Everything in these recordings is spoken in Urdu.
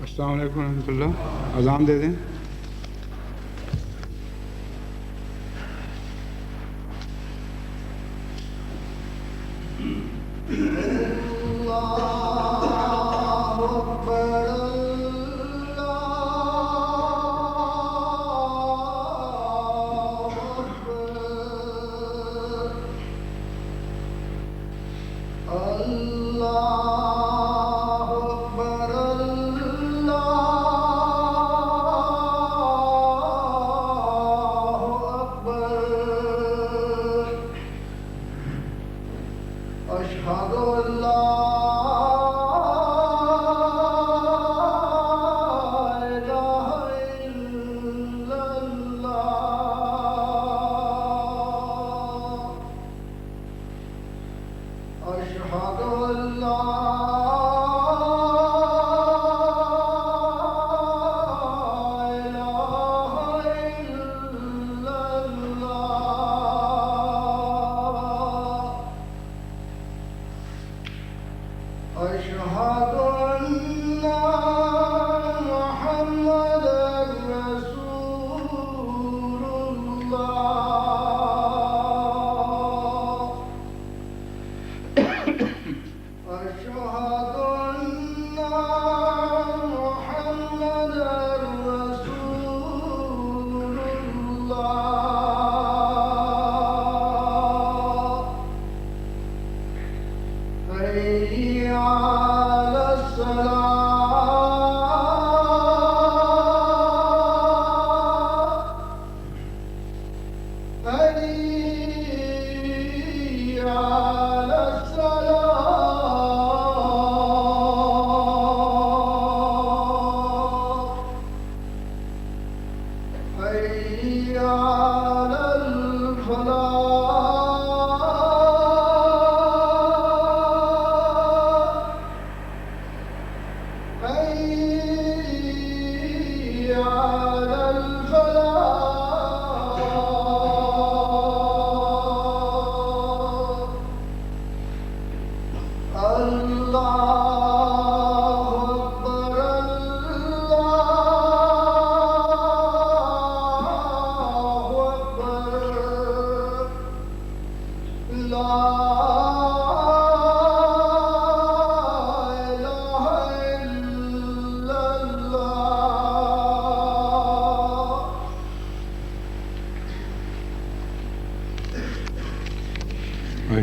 السلام علیکم ورحمۃ اللہ. اذان دے دیں.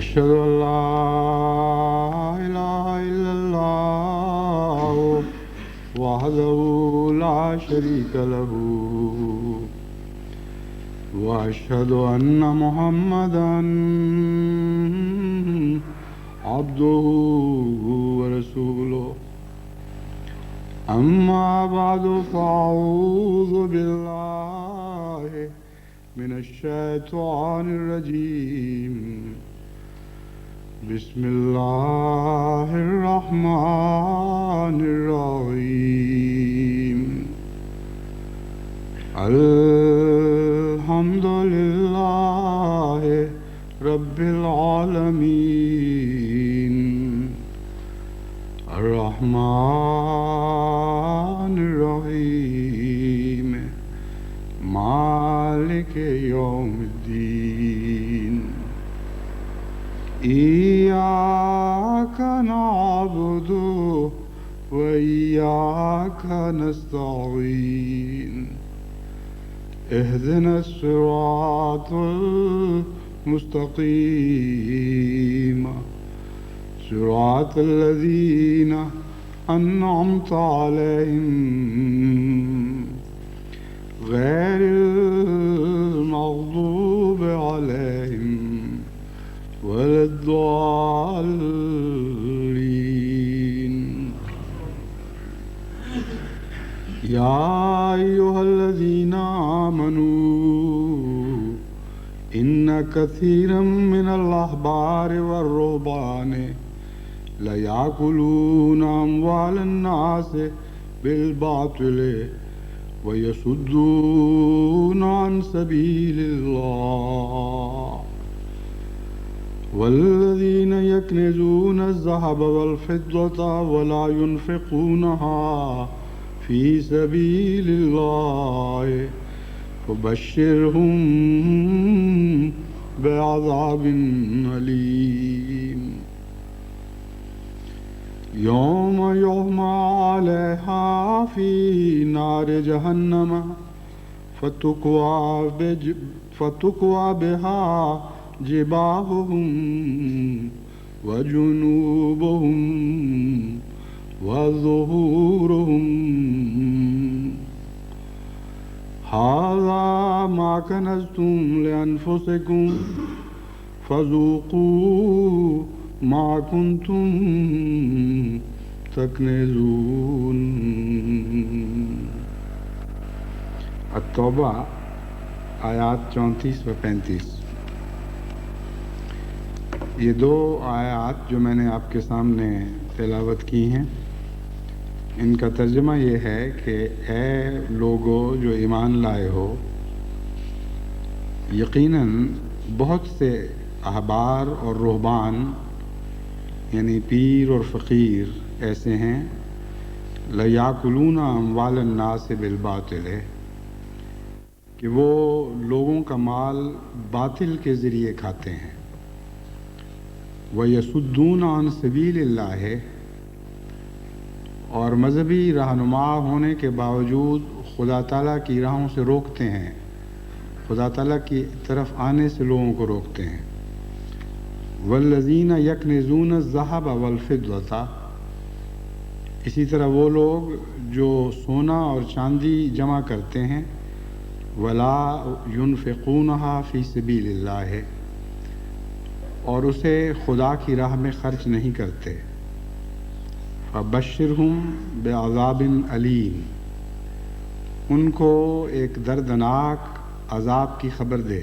أشهد أن لا إله إلا الله وحده لا شريك له وأشهد أن محمدا عبده ورسوله. أما بعد فأعوذ بالله من الشيطان الرجيم. بسم الله الرحمن الرحيم. الحمد لله رب العالمين الرحمن الرحيم مالك يوم الدين. إياك نعبد وإياك نستعين. اهدنا الصراط المستقيم صراط الذين أنعمت عليهم غير المغضوب عليهم ولا الضالين. يا أيها الذين آمنوا إن كثيرا من الأحبار والرهبان ليأكلون أموال الناس بالباطل ويصدون عن سبيل الله. والذين يكنزون الذهب والفضة ولا ينفقونها في سبيل الله فبشرهم بعذاب أليم يوم يحمى عليها في نار جهنم فتكوى بها جباههم وجنوبهم وظهورهم هذا ما كنزتم لأنفسكم فذوقوا ما كنتم تكنزون. التوبہ آیات 34 و 35. یہ دو آیات جو میں نے آپ کے سامنے تلاوت کی ہیں، ان کا ترجمہ یہ ہے کہ اے لوگو جو ایمان لائے ہو، یقیناً بہت سے احبار اور رہبان یعنی پیر اور فقیر ایسے ہیں لَيَأْكُلُونَ أَمْوَالَ النَّاسِ بِالْبَاطِلِ کہ وہ لوگوں کا مال باطل کے ذریعے کھاتے ہیں، وَيَصُدُّونَ عَنْ سَبِيلِ اللَّهِ اور مذہبی رہنما ہونے کے باوجود خدا تعالیٰ کی راہوں سے روکتے ہیں، خدا تعالیٰ کی طرف آنے سے لوگوں کو روکتے ہیں. وَالَّذِينَ يَكْنِزُونَ الذَّهَبَ وَالْفِضَّةَ اسی طرح وہ لوگ جو سونا اور چاندی جمع کرتے ہیں، وَلَا يُنْفِقُونَهَا فِي سَبِيلِ اللَّهِ اور اسے خدا کی راہ میں خرچ نہیں کرتے. فَبَشِّرْهُمْ بِعَذَابٍ أَلِيمٍ ان کو ایک دردناک عذاب کی خبر دے.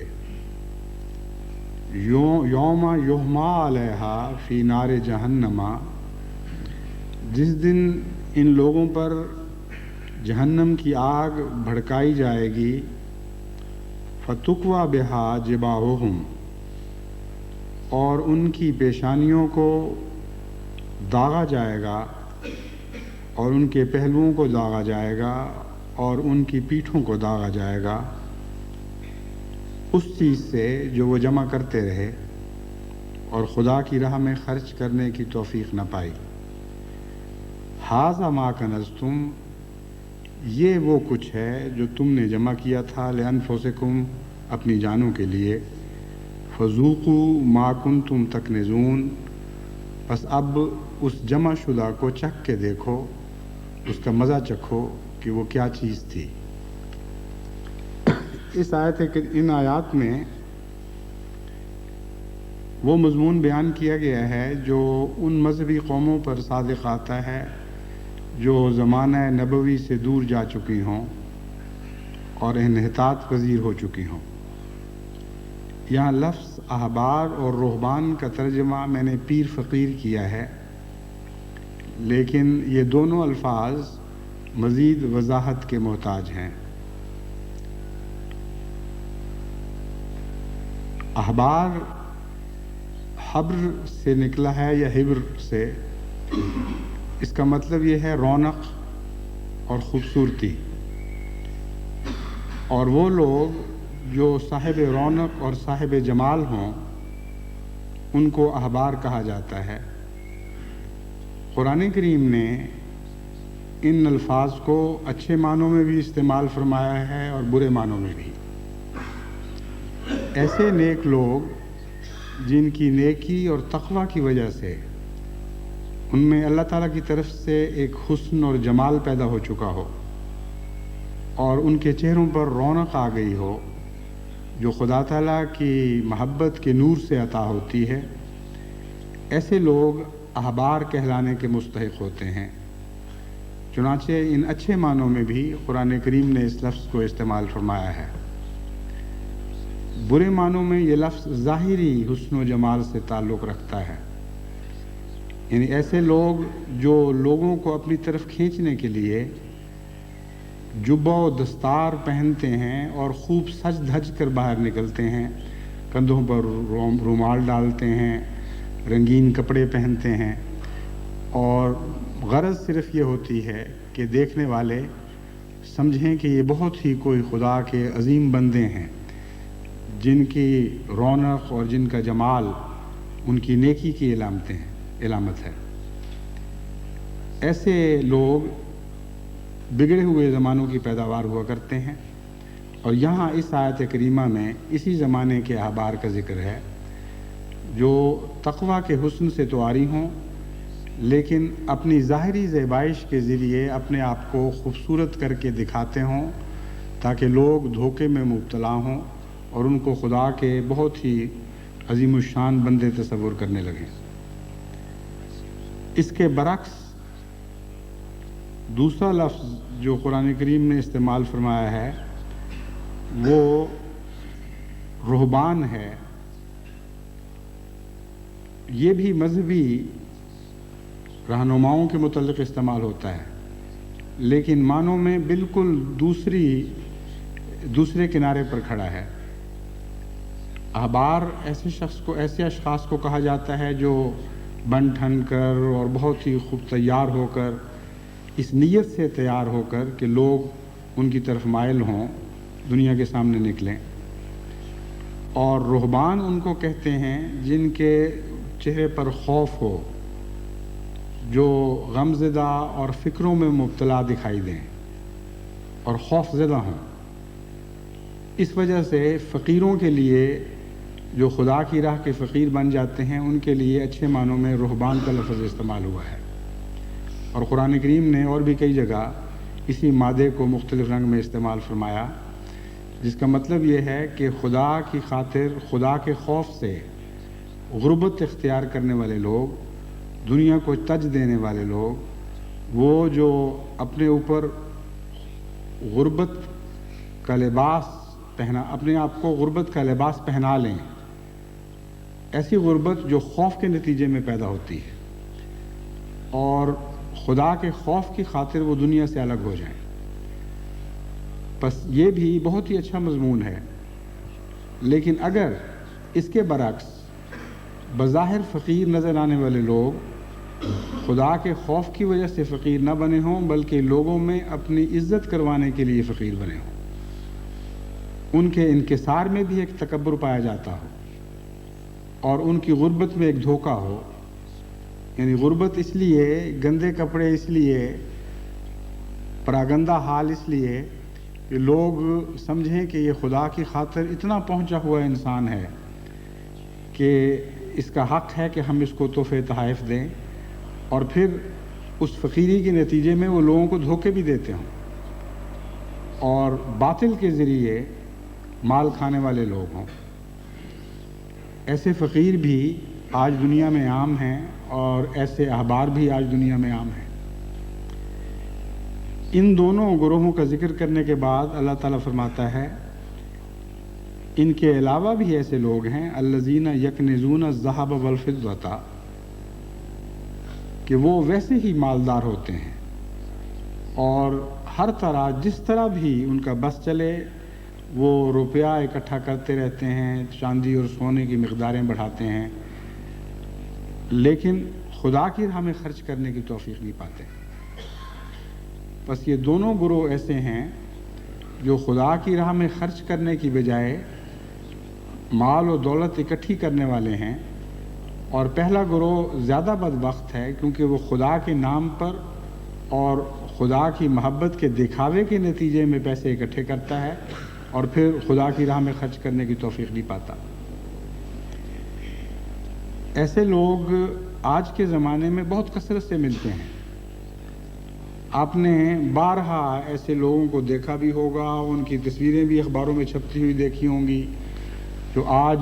یوم یحمى علیہا فی نار جہنم جس دن ان لوگوں پر جہنم کی آگ بھڑکائی جائے گی. فَتُكْوَى بِهَا جِبَاهُهُمْ اور ان کی پیشانیوں کو داغا جائے گا اور ان کے پہلوؤں کو داغا جائے گا اور ان کی پیٹھوں کو داغا جائے گا اس چیز سے جو وہ جمع کرتے رہے اور خدا کی راہ میں خرچ کرنے کی توفیق نہ پائی. ھذا ما کنزتم یہ وہ کچھ ہے جو تم نے جمع کیا تھا لانفسکم اپنی جانوں کے لیے. فذوقوا ما کنتم تکنزون بس اب اس جمع شدہ کو چکھ کے دیکھو، اس کا مزہ چکھو کہ وہ کیا چیز تھی. اس ان آیات میں وہ مضمون بیان کیا گیا ہے جو ان مذہبی قوموں پر صادق آتا ہے جو زمانہ نبوی سے دور جا چکی ہوں اور انحطاط پذیر ہو چکی ہوں. یہاں لفظ احبار اور رہبان کا ترجمہ میں نے پیر فقیر کیا ہے، لیکن یہ دونوں الفاظ مزید وضاحت کے محتاج ہیں. احبار حبر سے نکلا ہے یا حبر سے، اس کا مطلب یہ ہے رونق اور خوبصورتی، اور وہ لوگ جو صاحب رونق اور صاحب جمال ہوں ان کو احبار کہا جاتا ہے. قرآن کریم نے ان الفاظ کو اچھے معنوں میں بھی استعمال فرمایا ہے اور برے معنوں میں بھی. ایسے نیک لوگ جن کی نیکی اور تقوی کی وجہ سے ان میں اللہ تعالیٰ کی طرف سے ایک حسن اور جمال پیدا ہو چکا ہو اور ان کے چہروں پر رونق آ گئی ہو جو خدا تعالیٰ کی محبت کے نور سے عطا ہوتی ہے، ایسے لوگ احبار کہلانے کے مستحق ہوتے ہیں. چنانچہ ان اچھے معنوں میں بھی قرآن کریم نے اس لفظ کو استعمال فرمایا ہے. برے معنوں میں یہ لفظ ظاہری حسن و جمال سے تعلق رکھتا ہے، یعنی ایسے لوگ جو لوگوں کو اپنی طرف کھینچنے کے لیے جبہ و دستار پہنتے ہیں اور خوب سج دھج کر باہر نکلتے ہیں، کندھوں پر رومال ڈالتے ہیں، رنگین کپڑے پہنتے ہیں اور غرض صرف یہ ہوتی ہے کہ دیکھنے والے سمجھیں کہ یہ بہت ہی کوئی خدا کے عظیم بندے ہیں جن کی رونق اور جن کا جمال ان کی نیکی کی علامت ہے۔ ایسے لوگ بگڑے ہوئے زمانوں کی پیداوار ہوا کرتے ہیں، اور یہاں اس آیت کریمہ میں اسی زمانے کے احبار کا ذکر ہے جو تقویٰ کے حسن سے تو عاری ہوں، لیکن اپنی ظاہری زیبائش کے ذریعے اپنے آپ کو خوبصورت کر کے دکھاتے ہوں تاکہ لوگ دھوکے میں مبتلا ہوں اور ان کو خدا کے بہت ہی عظیم الشان بندے تصور کرنے لگیں۔ اس کے برعکس دوسرا لفظ جو قرآن کریم نے استعمال فرمایا ہے وہ رہبان ہے۔ یہ بھی مذہبی رہنماؤں کے متعلق استعمال ہوتا ہے، لیکن معنوں میں بالکل دوسرے کنارے پر کھڑا ہے۔ احبار ایسے اشخاص کو کہا جاتا ہے جو بن ٹھن کر اور بہت ہی خوب تیار ہو کر، اس نیت سے تیار ہو کر کہ لوگ ان کی طرف مائل ہوں، دنیا کے سامنے نکلیں۔ اور رہبان ان کو کہتے ہیں جن کے چہرے پر خوف ہو، جو غم زدہ اور فکروں میں مبتلا دکھائی دیں اور خوف زدہ ہوں۔ اس وجہ سے فقیروں کے لیے جو خدا کی راہ کے فقیر بن جاتے ہیں ان کے لیے اچھے معنوں میں رہبان کا لفظ استعمال ہوا ہے، اور قرآن کریم نے اور بھی کئی جگہ اسی مادے کو مختلف رنگ میں استعمال فرمایا، جس کا مطلب یہ ہے کہ خدا کی خاطر خدا کے خوف سے غربت اختیار کرنے والے لوگ، دنیا کو تج دینے والے لوگ، وہ جو اپنے اوپر غربت کا لباس اپنے آپ کو غربت کا لباس پہنا لیں، ایسی غربت جو خوف کے نتیجے میں پیدا ہوتی ہے، اور خدا کے خوف کی خاطر وہ دنیا سے الگ ہو جائیں۔ بس یہ بھی بہت ہی اچھا مضمون ہے، لیکن اگر اس کے برعکس بظاہر فقیر نظر آنے والے لوگ خدا کے خوف کی وجہ سے فقیر نہ بنے ہوں بلکہ لوگوں میں اپنی عزت کروانے کے لیے فقیر بنے ہوں، ان کے انکسار میں بھی ایک تکبر پایا جاتا ہو اور ان کی غربت میں ایک دھوکہ ہو، یعنی غربت اس لیے، گندے کپڑے اس لیے، پراگندہ حال اس لیے کہ لوگ سمجھیں کہ یہ خدا کی خاطر اتنا پہنچا ہوا انسان ہے کہ اس کا حق ہے کہ ہم اس کو تحفے تحائف دیں، اور پھر اس فقیری کے نتیجے میں وہ لوگوں کو دھوکے بھی دیتے ہوں اور باطل کے ذریعے مال کھانے والے لوگ ہوں۔ ایسے فقیر بھی آج دنیا میں عام ہیں اور ایسے احبار بھی آج دنیا میں عام ہیں۔ ان دونوں گروہوں کا ذکر کرنے کے بعد اللہ تعالیٰ فرماتا ہے ان کے علاوہ بھی ایسے لوگ ہیں الذین یکنزون الذھب والفضة، کہ وہ ویسے ہی مالدار ہوتے ہیں اور ہر طرح جس طرح بھی ان کا بس چلے وہ روپیہ اکٹھا کرتے رہتے ہیں، چاندی اور سونے کی مقداریں بڑھاتے ہیں، لیکن خدا کی راہ میں خرچ کرنے کی توفیق نہیں پاتے۔ بس یہ دونوں گروہ ایسے ہیں جو خدا کی راہ میں خرچ کرنے کی بجائے مال و دولت اکٹھی کرنے والے ہیں، اور پہلا گروہ زیادہ بدبخت ہے کیونکہ وہ خدا کے نام پر اور خدا کی محبت کے دکھاوے کے نتیجے میں پیسے اکٹھے کرتا ہے اور پھر خدا کی راہ میں خرچ کرنے کی توفیق نہیں پاتا۔ ایسے لوگ آج کے زمانے میں بہت کثرت سے ملتے ہیں۔ آپ نے بارہا ایسے لوگوں کو دیکھا بھی ہوگا، ان کی تصویریں بھی اخباروں میں چھپتی ہوئی دیکھی ہوں گی، جو آج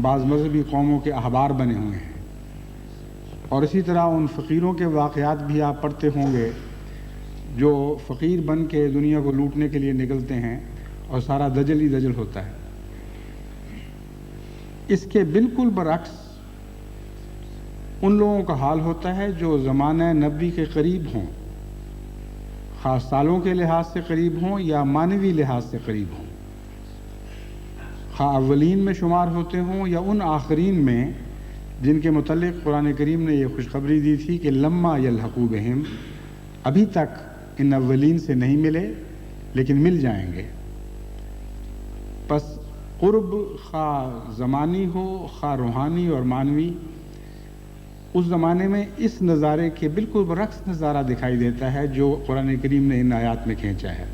بعض مذہبی قوموں کے احبار بنے ہوئے ہیں، اور اسی طرح ان فقیروں کے واقعات بھی آپ پڑھتے ہوں گے جو فقیر بن کے دنیا کو لوٹنے کے لیے نکلتے ہیں اور سارا دجل ہی دجل ہوتا ہے۔ اس کے بالکل برعکس ان لوگوں کا حال ہوتا ہے جو زمانہ نبی کے قریب ہوں، خاص سالوں کے لحاظ سے قریب ہوں یا معنوی لحاظ سے قریب ہوں، خواہ اولین میں شمار ہوتے ہوں یا ان آخرین میں جن کے متعلق قرآن کریم نے یہ خوشخبری دی تھی کہ لما یلحقوا بہم، ابھی تک ان اولین سے نہیں ملے لیکن مل جائیں گے۔ پس قرب خواہ زمانی ہو خواہ روحانی اور معنوی، اس زمانے میں اس نظارے کے بالکل برعکس نظارہ دکھائی دیتا ہے جو قرآن کریم نے ان آیات میں کھینچا ہے۔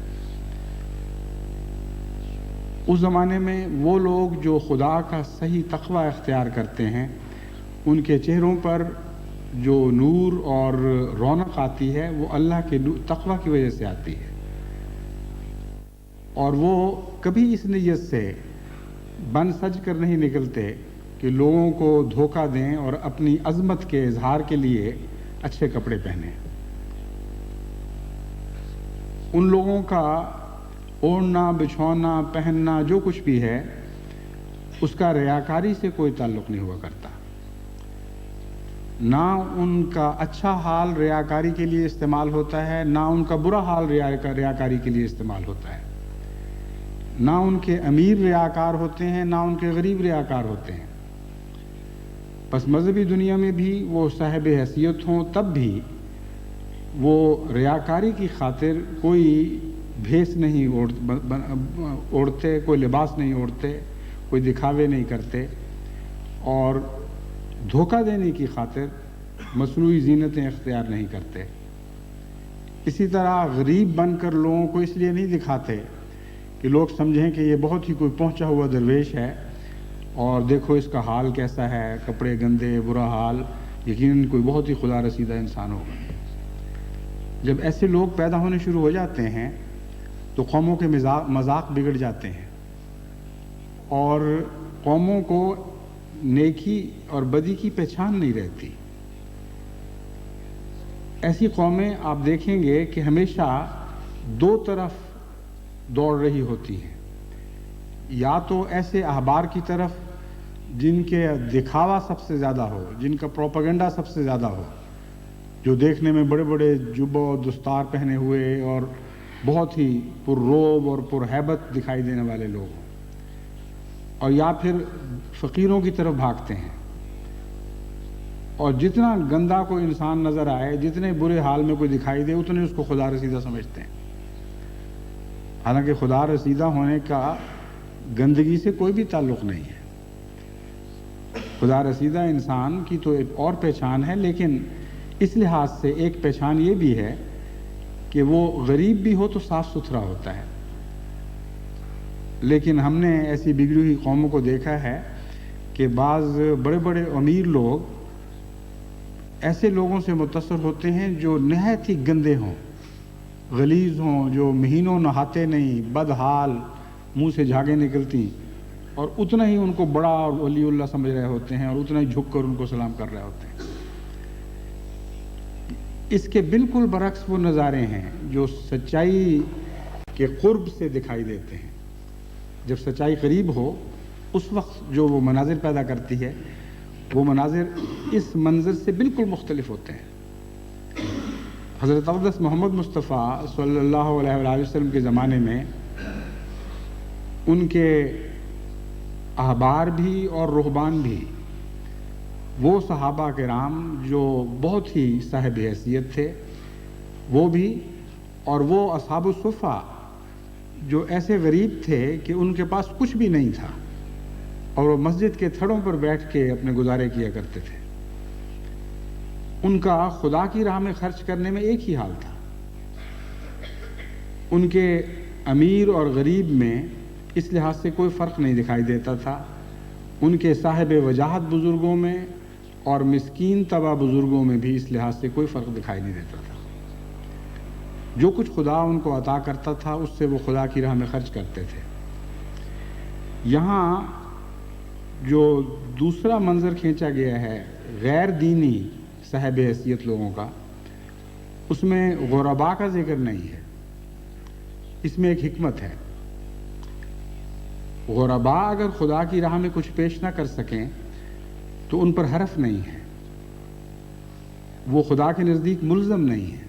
اس زمانے میں وہ لوگ جو خدا کا صحیح تقوی اختیار کرتے ہیں، ان کے چہروں پر جو نور اور رونق آتی ہے وہ اللہ کے تقوی کی وجہ سے آتی ہے، اور وہ کبھی اس نیت سے بن سج کر نہیں نکلتے کہ لوگوں کو دھوکہ دیں اور اپنی عظمت کے اظہار کے لیے اچھے کپڑے پہنیں۔ ان لوگوں کا اوڑھنا بچھونا پہننا جو کچھ بھی ہے اس کا ریاکاری سے کوئی تعلق نہیں ہوا کرتا، نہ ان کا اچھا حال ریاکاری کے لیے استعمال ہوتا ہے، نہ ان کا برا حال ریاکاری کے لیے استعمال ہوتا ہے، نہ ان کے امیر ریاکار ہوتے ہیں نہ ان کے غریب ریاکار ہوتے ہیں۔ بس مذہبی دنیا میں بھی وہ صاحب حیثیت ہوں تب بھی وہ ریاکاری کی خاطر کوئی بھیس نہیں اوڑھتے، کوئی لباس نہیں اوڑھتے، کوئی دکھاوے نہیں کرتے، اور دھوکہ دینے کی خاطر مصنوعی زینتیں اختیار نہیں کرتے۔ اسی طرح غریب بن کر لوگوں کو اس لیے نہیں دکھاتے کہ لوگ سمجھیں کہ یہ بہت ہی کوئی پہنچا ہوا درویش ہے، اور دیکھو اس کا حال کیسا ہے، کپڑے گندے، برا حال، یقیناً کوئی بہت ہی خدا رسیدہ انسان ہوگا۔ جب ایسے لوگ پیدا ہونے شروع ہو جاتے ہیں تو قوموں کے مذاق بگڑ جاتے ہیں، اور قوموں کو نیکی اور بدی کی پہچان نہیں رہتی۔ ایسی قومیں آپ دیکھیں گے کہ ہمیشہ دو طرف دوڑ رہی ہوتی ہیں، یا تو ایسے احبار کی طرف جن کے دکھاوا سب سے زیادہ ہو، جن کا پروپیگنڈا سب سے زیادہ ہو، جو دیکھنے میں بڑے بڑے جبہ و دستار پہنے ہوئے اور بہت ہی پر روب اور پر ہیبت دکھائی دینے والے لوگ ہوں، اور یا پھر فقیروں کی طرف بھاگتے ہیں، اور جتنا گندا کوئی انسان نظر آئے، جتنے برے حال میں کوئی دکھائی دے، اتنے اس کو خدا رسیدہ سمجھتے ہیں۔ حالانکہ خدا رسیدہ ہونے کا گندگی سے کوئی بھی تعلق نہیں ہے۔ خدا رسیدہ انسان کی تو ایک اور پہچان ہے، لیکن اس لحاظ سے ایک پہچان یہ بھی ہے کہ وہ غریب بھی ہو تو صاف ستھرا ہوتا ہے۔ لیکن ہم نے ایسی بگڑی ہوئی قوموں کو دیکھا ہے کہ بعض بڑے بڑے امیر لوگ ایسے لوگوں سے متاثر ہوتے ہیں جو نہایت ہی گندے ہوں، غلیظ ہوں، جو مہینوں نہاتے نہیں، بد حال، منہ سے جھاگیں نکلتی، اور اتنا ہی ان کو بڑا اور ولی اللہ سمجھ رہے ہوتے ہیں، اور اتنا ہی جھک کر ان کو سلام کر رہے ہوتے ہیں۔ اس کے بالکل برعکس وہ نظارے ہیں جو سچائی کے قرب سے دکھائی دیتے ہیں۔ جب سچائی قریب ہو اس وقت جو وہ مناظر پیدا کرتی ہے، وہ مناظر اس منظر سے بالکل مختلف ہوتے ہیں۔ حضرت اقدس محمد مصطفیٰ صلی اللہ علیہ وآلہ وسلم کے زمانے میں ان کے احبار بھی اور رہبان بھی، وہ صحابہ کرام جو بہت ہی صاحب حیثیت تھے وہ بھی، اور وہ اصحاب الصفہ جو ایسے غریب تھے کہ ان کے پاس کچھ بھی نہیں تھا، اور وہ مسجد کے تھڑوں پر بیٹھ کے اپنے گزارے کیا کرتے تھے۔ ان کا خدا کی راہ میں خرچ کرنے میں ایک ہی حال تھا۔ ان کے امیر اور غریب میں اس لحاظ سے کوئی فرق نہیں دکھائی دیتا تھا۔ ان کے صاحب وجاہت بزرگوں میں اور مسکین طبع بزرگوں میں بھی اس لحاظ سے کوئی فرق دکھائی نہیں دیتا تھا۔ جو کچھ خدا ان کو عطا کرتا تھا اس سے وہ خدا کی راہ میں خرچ کرتے تھے۔ یہاں جو دوسرا منظر کھینچا گیا ہے غیر دینی صاحب حیثیت لوگوں کا، اس میں غرباء کا ذکر نہیں ہے۔ اس میں ایک حکمت ہے۔ غرباء اگر خدا کی راہ میں کچھ پیش نہ کر سکیں تو ان پر حرف نہیں ہے، وہ خدا کے نزدیک ملزم نہیں ہے۔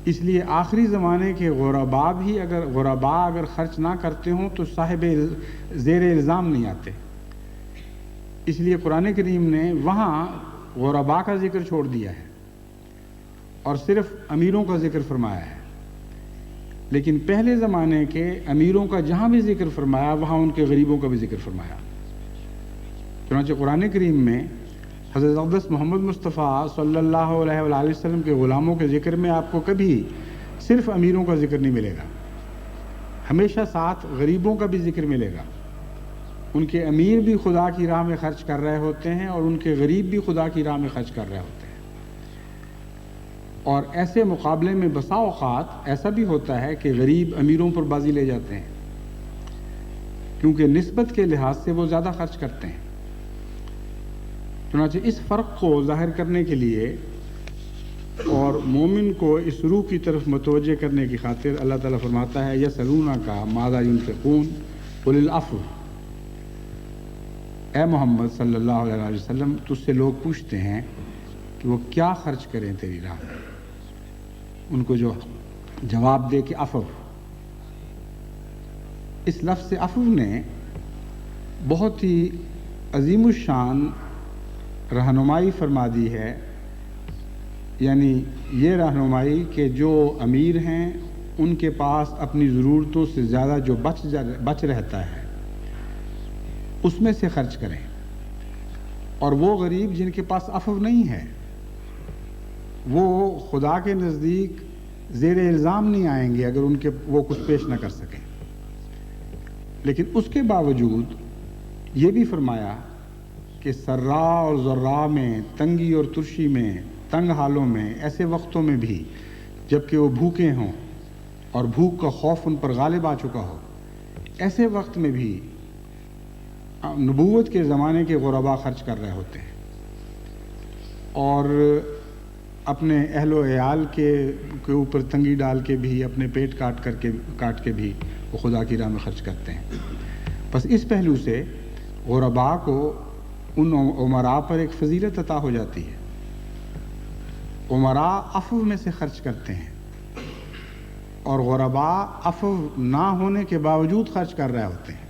اس لیے آخری زمانے کے غرباء اگر خرچ نہ کرتے ہوں تو صاحب زیر الزام نہیں آتے۔ اس لیے قرآن کریم نے وہاں غربا کا ذکر چھوڑ دیا ہے اور صرف امیروں کا ذکر فرمایا ہے، لیکن پہلے زمانے کے امیروں کا جہاں بھی ذکر فرمایا وہاں ان کے غریبوں کا بھی ذکر فرمایا۔ چنانچہ قرآن کریم میں حضرت اقدس محمد مصطفیٰ صلی اللہ علیہ وآلہ وسلم کے غلاموں کے ذکر میں آپ کو کبھی صرف امیروں کا ذکر نہیں ملے گا، ہمیشہ ساتھ غریبوں کا بھی ذکر ملے گا۔ ان کے امیر بھی خدا کی راہ میں خرچ کر رہے ہوتے ہیں اور ان کے غریب بھی خدا کی راہ میں خرچ کر رہے ہوتے ہیں۔ اور ایسے مقابلے میں بسا اوقات ایسا بھی ہوتا ہے کہ غریب امیروں پر بازی لے جاتے ہیں، کیونکہ نسبت کے لحاظ سے وہ زیادہ خرچ کرتے ہیں۔ چنانچہ اس فرق کو ظاہر کرنے کے لیے اور مومن کو اس روح کی طرف متوجہ کرنے کی خاطر اللہ تعالیٰ فرماتا ہے یسألونک ماذا ينفقون قل العفو۔ اے محمد صلی اللہ علیہ وسلم، تجھ سے لوگ پوچھتے ہیں کہ وہ کیا خرچ کریں تیری راہ میں، ان کو جو جواب دے کہ عفو۔ اس لفظ عفو نے بہت ہی عظیم الشان رہنمائی فرما دی ہے، یعنی یہ رہنمائی کہ جو امیر ہیں ان کے پاس اپنی ضرورتوں سے زیادہ جو بچ رہتا ہے اس میں سے خرچ کریں، اور وہ غریب جن کے پاس عفو نہیں ہے وہ خدا کے نزدیک زیر الزام نہیں آئیں گے اگر ان کے وہ کچھ پیش نہ کر سکیں۔ لیکن اس کے باوجود یہ بھی فرمایا کہ سرا اور ضرا میں، تنگی اور ترشی میں، تنگ حالوں میں، ایسے وقتوں میں بھی جب کہ وہ بھوکے ہوں اور بھوک کا خوف ان پر غالب آ چکا ہو، ایسے وقت میں بھی نبوت کے زمانے کے غربا خرچ کر رہے ہوتے ہیں اور اپنے اہل و عیال کے اوپر تنگی ڈال کے بھی، اپنے پیٹ کاٹ کے بھی وہ خدا کی راہ میں خرچ کرتے ہیں۔ بس اس پہلو سے غربا کو ان عمراء پر ایک فضیلت عطا ہو جاتی ہے۔ عمراء عفو میں سے خرچ کرتے ہیں اور غربا عفو نہ ہونے کے باوجود خرچ کر رہے ہوتے ہیں۔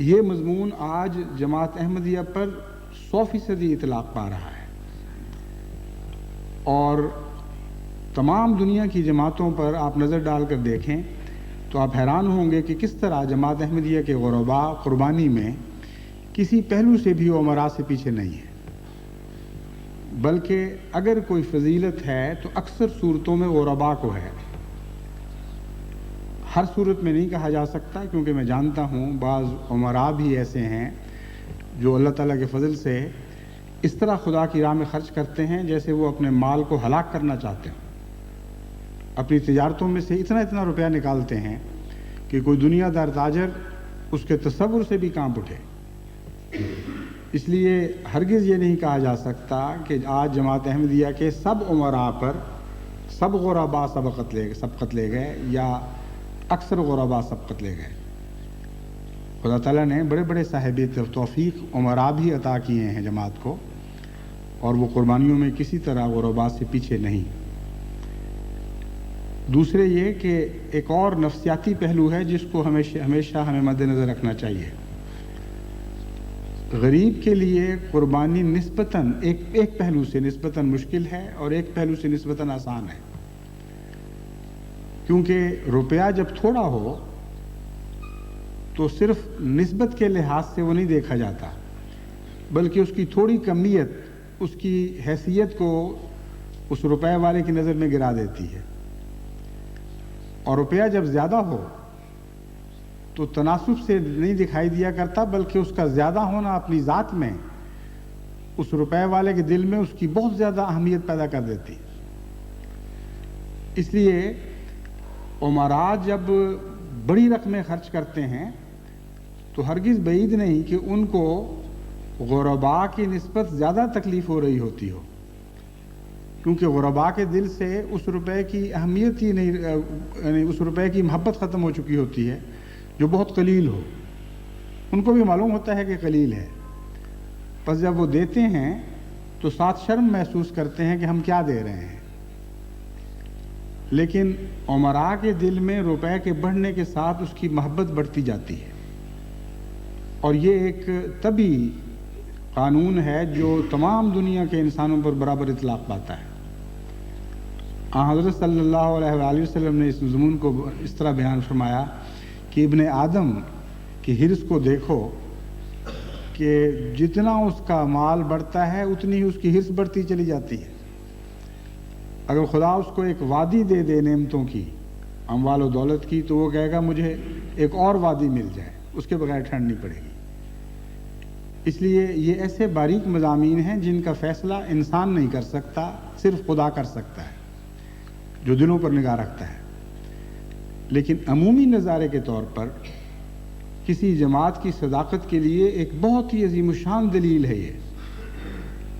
یہ مضمون آج جماعت احمدیہ پر 100% اطلاق پا رہا ہے اور تمام دنیا کی جماعتوں پر آپ نظر ڈال کر دیکھیں تو آپ حیران ہوں گے کہ کس طرح جماعت احمدیہ کے غربا قربانی میں کسی پہلو سے بھی عمراء سے پیچھے نہیں ہے، بلکہ اگر کوئی فضیلت ہے تو اکثر صورتوں میں غربا کو ہے۔ ہر صورت میں نہیں کہا جا سکتا، کیونکہ میں جانتا ہوں بعض عمراء بھی ایسے ہیں جو اللہ تعالیٰ کے فضل سے اس طرح خدا کی راہ میں خرچ کرتے ہیں جیسے وہ اپنے مال کو ہلاک کرنا چاہتے ہیں، اپنی تجارتوں میں سے اتنا روپیہ نکالتے ہیں کہ کوئی دنیا دار تاجر اس کے تصور سے بھی کانپ اٹھے۔ اس لیے ہرگز یہ نہیں کہا جا سکتا کہ آج جماعت احمدیہ کے سب عمراء پر سب غربا سبقت لے گئے یا اکثر غربا سبقت لے گئے۔ خدا تعالیٰ نے بڑے بڑے صاحب توفیق عمراء بھی عطا کیے ہیں جماعت کو، اور وہ قربانیوں میں کسی طرح غربا سے پیچھے نہیں۔ دوسرے یہ کہ ایک اور نفسیاتی پہلو ہے جس کو ہمیشہ ہمیں مد نظر رکھنا چاہیے۔ غریب کے لیے قربانی نسبتاً ایک پہلو سے نسبتاً مشکل ہے اور ایک پہلو سے نسبتاً آسان ہے، کیونکہ روپیہ جب تھوڑا ہو تو صرف نسبت کے لحاظ سے وہ نہیں دیکھا جاتا، بلکہ اس کی تھوڑی کمیت اس کی حیثیت کو اس روپے والے کی نظر میں گرا دیتی ہے، اور روپیہ جب زیادہ ہو تو تناسب سے نہیں دکھائی دیا کرتا، بلکہ اس کا زیادہ ہونا اپنی ذات میں اس روپے والے کے دل میں اس کی بہت زیادہ اہمیت پیدا کر دیتی۔ اس لیے عمراء جب بڑی رقمیں خرچ کرتے ہیں تو ہرگز بعید نہیں کہ ان کو غرباء کی نسبت زیادہ تکلیف ہو رہی ہوتی ہو، کیونکہ غرباء کے دل سے اس روپے کی اہمیت ہی نہیں، یعنی اس روپے کی محبت ختم ہو چکی ہوتی ہے جو بہت قلیل ہو۔ ان کو بھی معلوم ہوتا ہے کہ قلیل ہے، پس جب وہ دیتے ہیں تو ساتھ شرم محسوس کرتے ہیں کہ ہم کیا دے رہے ہیں۔ لیکن عمراء کے دل میں روپے کے بڑھنے کے ساتھ اس کی محبت بڑھتی جاتی ہے، اور یہ ایک طبی قانون ہے جو تمام دنیا کے انسانوں پر برابر اطلاق پاتا ہے۔ حضرت صلی اللہ علیہ وآلہ وسلم نے اس مضمون کو اس طرح بیان فرمایا کہ ابن آدم کی حرص کو دیکھو کہ جتنا اس کا مال بڑھتا ہے اتنی ہی اس کی حرص بڑھتی چلی جاتی ہے۔ اگر خدا اس کو ایک وادی دے دے نعمتوں کی، اموال و دولت کی، تو وہ کہے گا مجھے ایک اور وادی مل جائے، اس کے بغیر ٹھنڈ نہیں پڑے گی۔ اس لیے یہ ایسے باریک مضامین ہیں جن کا فیصلہ انسان نہیں کر سکتا، صرف خدا کر سکتا ہے جو دلوں پر نگاہ رکھتا ہے۔ لیکن عمومی نظارے کے طور پر کسی جماعت کی صداقت کے لیے ایک بہت ہی عظیم الشان دلیل ہے یہ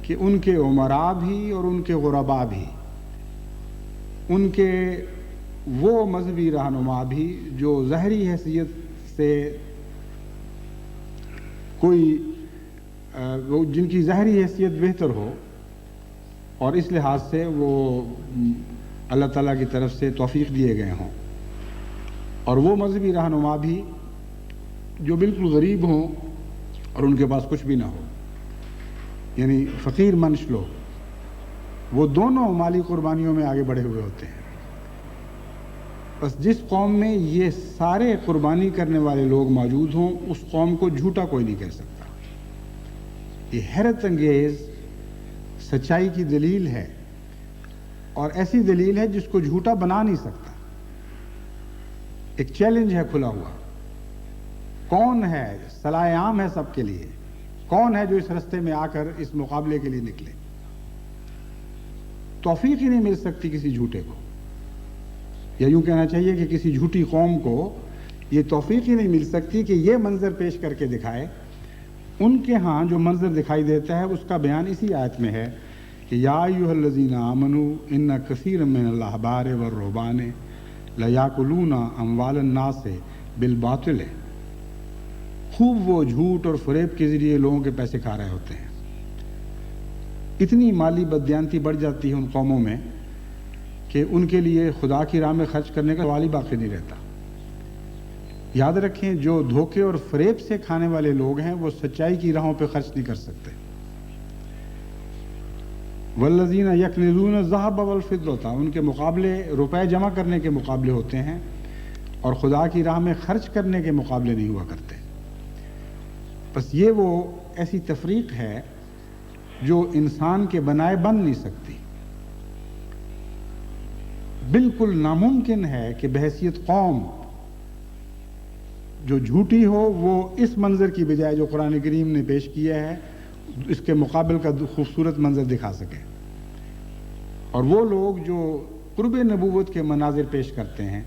کہ ان کے امراء بھی اور ان کے غرباء بھی، ان کے وہ مذہبی رہنما بھی جو ظاہری حیثیت سے جن کی ظاہری حیثیت بہتر ہو اور اس لحاظ سے وہ اللہ تعالیٰ کی طرف سے توفیق دیے گئے ہوں، اور وہ مذہبی رہنما بھی جو بالکل غریب ہوں اور ان کے پاس کچھ بھی نہ ہو، یعنی فقیر منش لوگ، وہ دونوں مالی قربانیوں میں آگے بڑھے ہوئے ہوتے ہیں۔ بس جس قوم میں یہ سارے قربانی کرنے والے لوگ موجود ہوں، اس قوم کو جھوٹا کوئی نہیں کہہ سکتا۔ یہ حیرت انگیز سچائی کی دلیل ہے، اور ایسی دلیل ہے جس کو جھوٹا بنا نہیں سکتا۔ ایک چیلنج ہے کھلا ہوا، کون ہے، صلاح عام ہے سب کے لیے، کون ہے جو اس رستے میں آ کر اس مقابلے کے لیے نکلے؟ توفیق ہی نہیں مل سکتی کسی جھوٹے کو، یا یوں کہنا چاہیے کہ کسی جھوٹی قوم کو یہ توفیق ہی نہیں مل سکتی کہ یہ منظر پیش کر کے دکھائے۔ ان کے ہاں جو منظر دکھائی دیتا ہے اس کا بیان اسی آیت میں ہے کہ یا ایھا الذین آمنوا ان کثیرا من الاحبار والرہبان لیاکلون اموال الناس بالباطل۔ خوب وہ جھوٹ اور فریب کے ذریعے لوگوں کے پیسے کھا رہے ہوتے ہیں۔ اتنی مالی بددیانتی بڑھ جاتی ہے ان قوموں میں کہ ان کے لیے خدا کی راہ میں خرچ کرنے کا سوال ہی باقی نہیں رہتا۔ یاد رکھیں، جو دھوکے اور فریب سے کھانے والے لوگ ہیں وہ سچائی کی راہوں پہ خرچ نہیں کر سکتے۔ والذین یکنزون الذھب والفضۃ، ان کے مقابلے روپے جمع کرنے کے مقابلے ہوتے ہیں، اور خدا کی راہ میں خرچ کرنے کے مقابلے نہیں ہوا کرتے۔ بس یہ وہ ایسی تفریق ہے جو انسان کے بنائے بن نہیں سکتی۔ بالکل ناممکن ہے کہ بحیثیت قوم جو جھوٹی ہو وہ اس منظر کی بجائے جو قرآن کریم نے پیش کیا ہے اس کے مقابل کا خوبصورت منظر دکھا سکے، اور وہ لوگ جو قرب نبوت کے مناظر پیش کرتے ہیں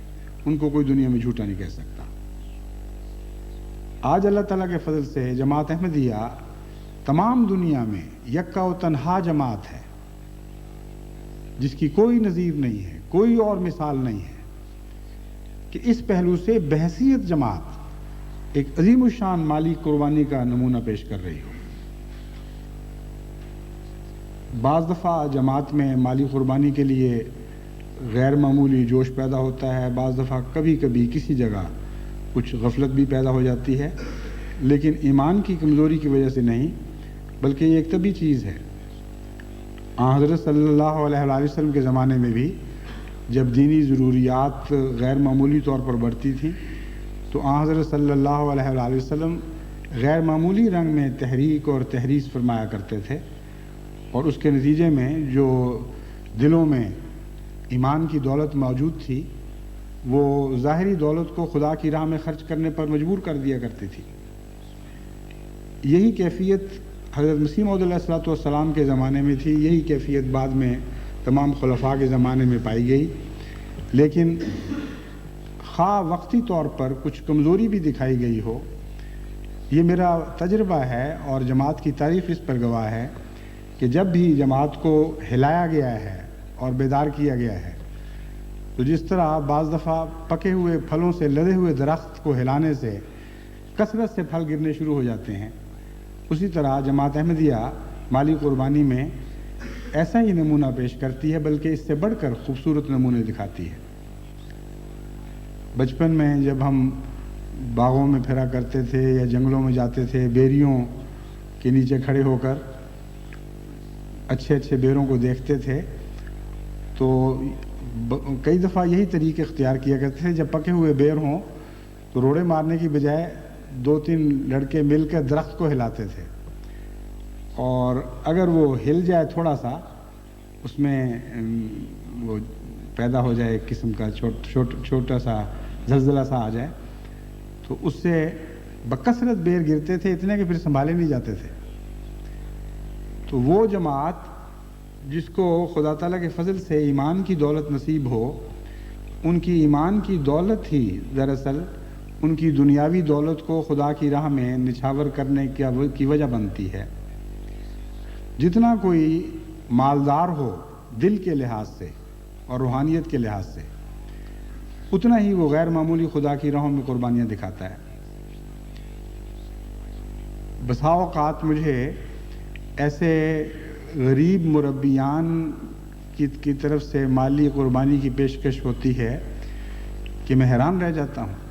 ان کو کوئی دنیا میں جھوٹا نہیں کہہ سکتا۔ آج اللہ تعالیٰ کے فضل سے جماعت احمدیہ تمام دنیا میں یکا و تنہا جماعت ہے جس کی کوئی نظیر نہیں ہے، کوئی اور مثال نہیں ہے کہ اس پہلو سے بحیثیت جماعت ایک عظیم الشان مالی قربانی کا نمونہ پیش کر رہی ہو۔ بعض دفعہ جماعت میں مالی قربانی کے لیے غیر معمولی جوش پیدا ہوتا ہے، بعض دفعہ کبھی کبھی کسی جگہ کچھ غفلت بھی پیدا ہو جاتی ہے، لیکن ایمان کی کمزوری کی وجہ سے نہیں، بلکہ یہ ایک طبی چیز ہے۔ حضرت صلی اللہ علیہ وآلہ وسلم کے زمانے میں بھی جب دینی ضروریات غیر معمولی طور پر بڑھتی تھیں تو حضرت صلی اللہ علیہ وآلہ وسلم غیر معمولی رنگ میں تحریک اور تحریض فرمایا کرتے تھے، اور اس کے نتیجے میں جو دلوں میں ایمان کی دولت موجود تھی وہ ظاہری دولت کو خدا کی راہ میں خرچ کرنے پر مجبور کر دیا کرتی تھی۔ یہی کیفیت حضرت مسیح موعود علیہ الصلوۃ والسلام کے زمانے میں تھی، یہی کیفیت بعد میں تمام خلفاء کے زمانے میں پائی گئی، لیکن خواہ وقتی طور پر کچھ کمزوری بھی دکھائی گئی ہو، یہ میرا تجربہ ہے اور جماعت کی تاریخ اس پر گواہ ہے کہ جب بھی جماعت کو ہلایا گیا ہے اور بیدار کیا گیا ہے تو جس طرح بعض دفعہ پکے ہوئے پھلوں سے لدے ہوئے درخت کو ہلانے سے کثرت سے پھل گرنے شروع ہو جاتے ہیں، اسی طرح جماعت احمدیہ مالی قربانی میں ایسا ہی نمونہ پیش کرتی ہے، بلکہ اس سے بڑھ کر خوبصورت نمونے دکھاتی ہے۔ بچپن میں جب ہم باغوں میں پھرا کرتے تھے یا جنگلوں میں جاتے تھے، بیریوں کے نیچے کھڑے ہو کر اچھے اچھے بیروں کو دیکھتے تھے، تو کئی دفعہ یہی طریقے اختیار کیا کرتے تھے، جب پکے ہوئے بیر ہوں تو روڑے مارنے کی بجائے 2-3 لڑکے مل کر درخت کو ہلاتے تھے، اور اگر وہ ہل جائے تھوڑا سا، اس میں وہ پیدا ہو جائے ایک قسم کا چھوٹا سا زلزلہ سا آ جائے، تو اس سے بکثرت بیر گرتے تھے، اتنے کہ پھر سنبھالے نہیں جاتے تھے۔ تو وہ جماعت جس کو خدا تعالیٰ کے فضل سے ایمان کی دولت نصیب ہو، ان کی ایمان کی دولت ہی دراصل ان کی دنیاوی دولت کو خدا کی راہ میں نچھاور کرنے کی وجہ بنتی ہے۔ جتنا کوئی مالدار ہو دل کے لحاظ سے اور روحانیت کے لحاظ سے، اتنا ہی وہ غیر معمولی خدا کی راہوں میں قربانیاں دکھاتا ہے۔ بسا اوقات مجھے ایسے غریب مربیان کی طرف سے مالی قربانی کی پیشکش ہوتی ہے کہ میں حیران رہ جاتا ہوں۔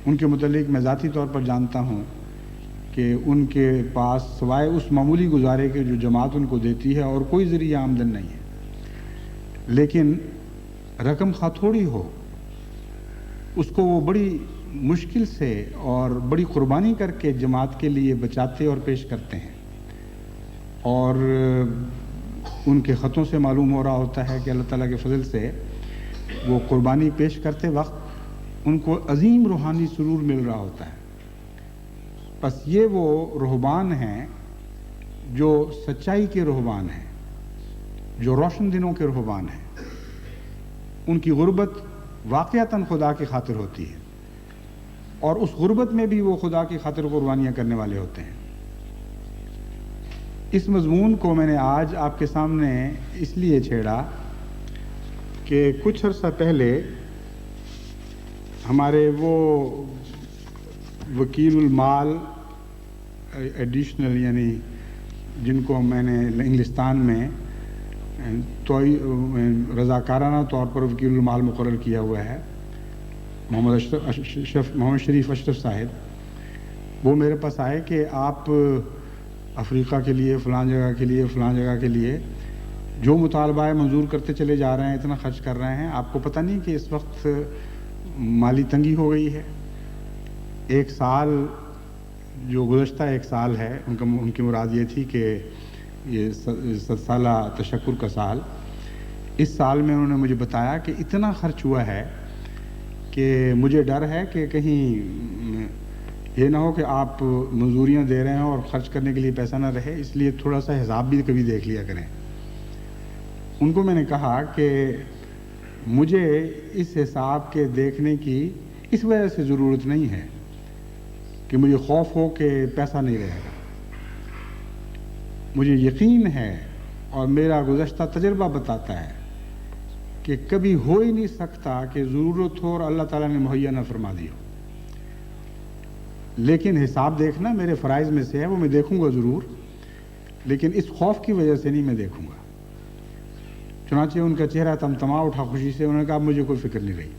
ان کے متعلق میں ذاتی طور پر جانتا ہوں کہ ان کے پاس سوائے اس معمولی گزارے کے جو جماعت ان کو دیتی ہے اور کوئی ذریعہ آمدن نہیں ہے، لیکن رقم خواہ تھوڑی ہو، اس کو وہ بڑی مشکل سے اور بڑی قربانی کر کے جماعت کے لیے بچاتے اور پیش کرتے ہیں، اور ان کے خطوں سے معلوم ہو رہا ہوتا ہے کہ اللہ تعالیٰ کے فضل سے وہ قربانی پیش کرتے وقت ان کو عظیم روحانی سرور مل رہا ہوتا ہے۔ بس یہ وہ رہبان ہیں جو سچائی کے رہبان ہیں، جو روشن دنوں کے رہبان ہیں۔ ان کی غربت واقعتاً خدا کی خاطر ہوتی ہے، اور اس غربت میں بھی وہ خدا کی خاطر قربانیاں کرنے والے ہوتے ہیں۔ اس مضمون کو میں نے آج آپ کے سامنے اس لیے چھیڑا کہ کچھ عرصہ پہلے ہمارے وہ وکیل المال ایڈیشنل، یعنی جن کو میں نے انگلستان میں رضاکارانہ طور پر وکیل المال مقرر کیا ہوا ہے، محمد شریف اشرف صاحب، وہ میرے پاس آئے کہ آپ افریقہ کے لیے فلاں جگہ کے لیے فلاں جگہ کے لیے جو مطالبہ منظور کرتے چلے جا رہے ہیں، اتنا خرچ کر رہے ہیں، آپ کو پتہ نہیں کہ اس وقت مالی تنگی ہو گئی ہے۔ ایک سال جو گزشتہ ایک سال ہے، ان کی مراد یہ تھی کہ یہ 7 سالہ تشکر کا سال، اس سال میں انہوں نے مجھے بتایا کہ اتنا خرچ ہوا ہے کہ مجھے ڈر ہے کہ کہیں یہ نہ ہو کہ آپ مزدوریاں دے رہے ہیں اور خرچ کرنے کے لیے پیسہ نہ رہے، اس لیے تھوڑا سا حساب بھی کبھی دیکھ لیا کریں۔ ان کو میں نے کہا کہ مجھے اس حساب کے دیکھنے کی اس وجہ سے ضرورت نہیں ہے کہ مجھے خوف ہو کہ پیسہ نہیں رہے گا۔ مجھے یقین ہے اور میرا گزشتہ تجربہ بتاتا ہے کہ کبھی ہو ہی نہیں سکتا کہ ضرورت ہو اور اللہ تعالیٰ نے مہیا نہ فرما دی ہو، لیکن حساب دیکھنا میرے فرائض میں سے ہے، وہ میں دیکھوں گا ضرور، لیکن اس خوف کی وجہ سے نہیں میں دیکھوں گا۔ چنانچہ ان کا چہرہ تمتما اٹھا خوشی سے، انہوں نے کہا مجھے کوئی فکر نہیں رہی۔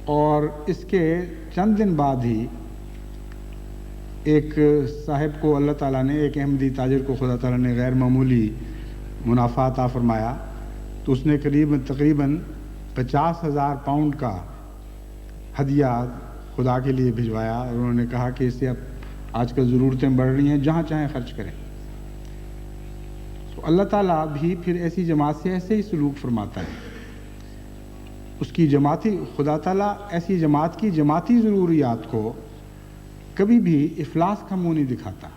اور اس کے چند دن بعد ہی ایک صاحب کو اللہ تعالیٰ نے، ایک احمدی تاجر کو خدا تعالیٰ نے غیر معمولی منافع عطا فرمایا، تو اس نے تقریباً 50,000 پاؤنڈ کا ہدیہ خدا کے لیے بھجوایا، اور انہوں نے کہا کہ اس سے اب آج کل ضرورتیں بڑھ رہی ہیں، جہاں چاہیں خرچ کریں۔ تو اللہ تعالیٰ بھی پھر ایسی جماعت سے ایسے ہی سلوک فرماتا ہے۔ اس کی جماعتی، خدا تعالیٰ ایسی جماعت کی جماعتی ضروریات کو کبھی بھی افلاس کا منہ نہیں دکھاتا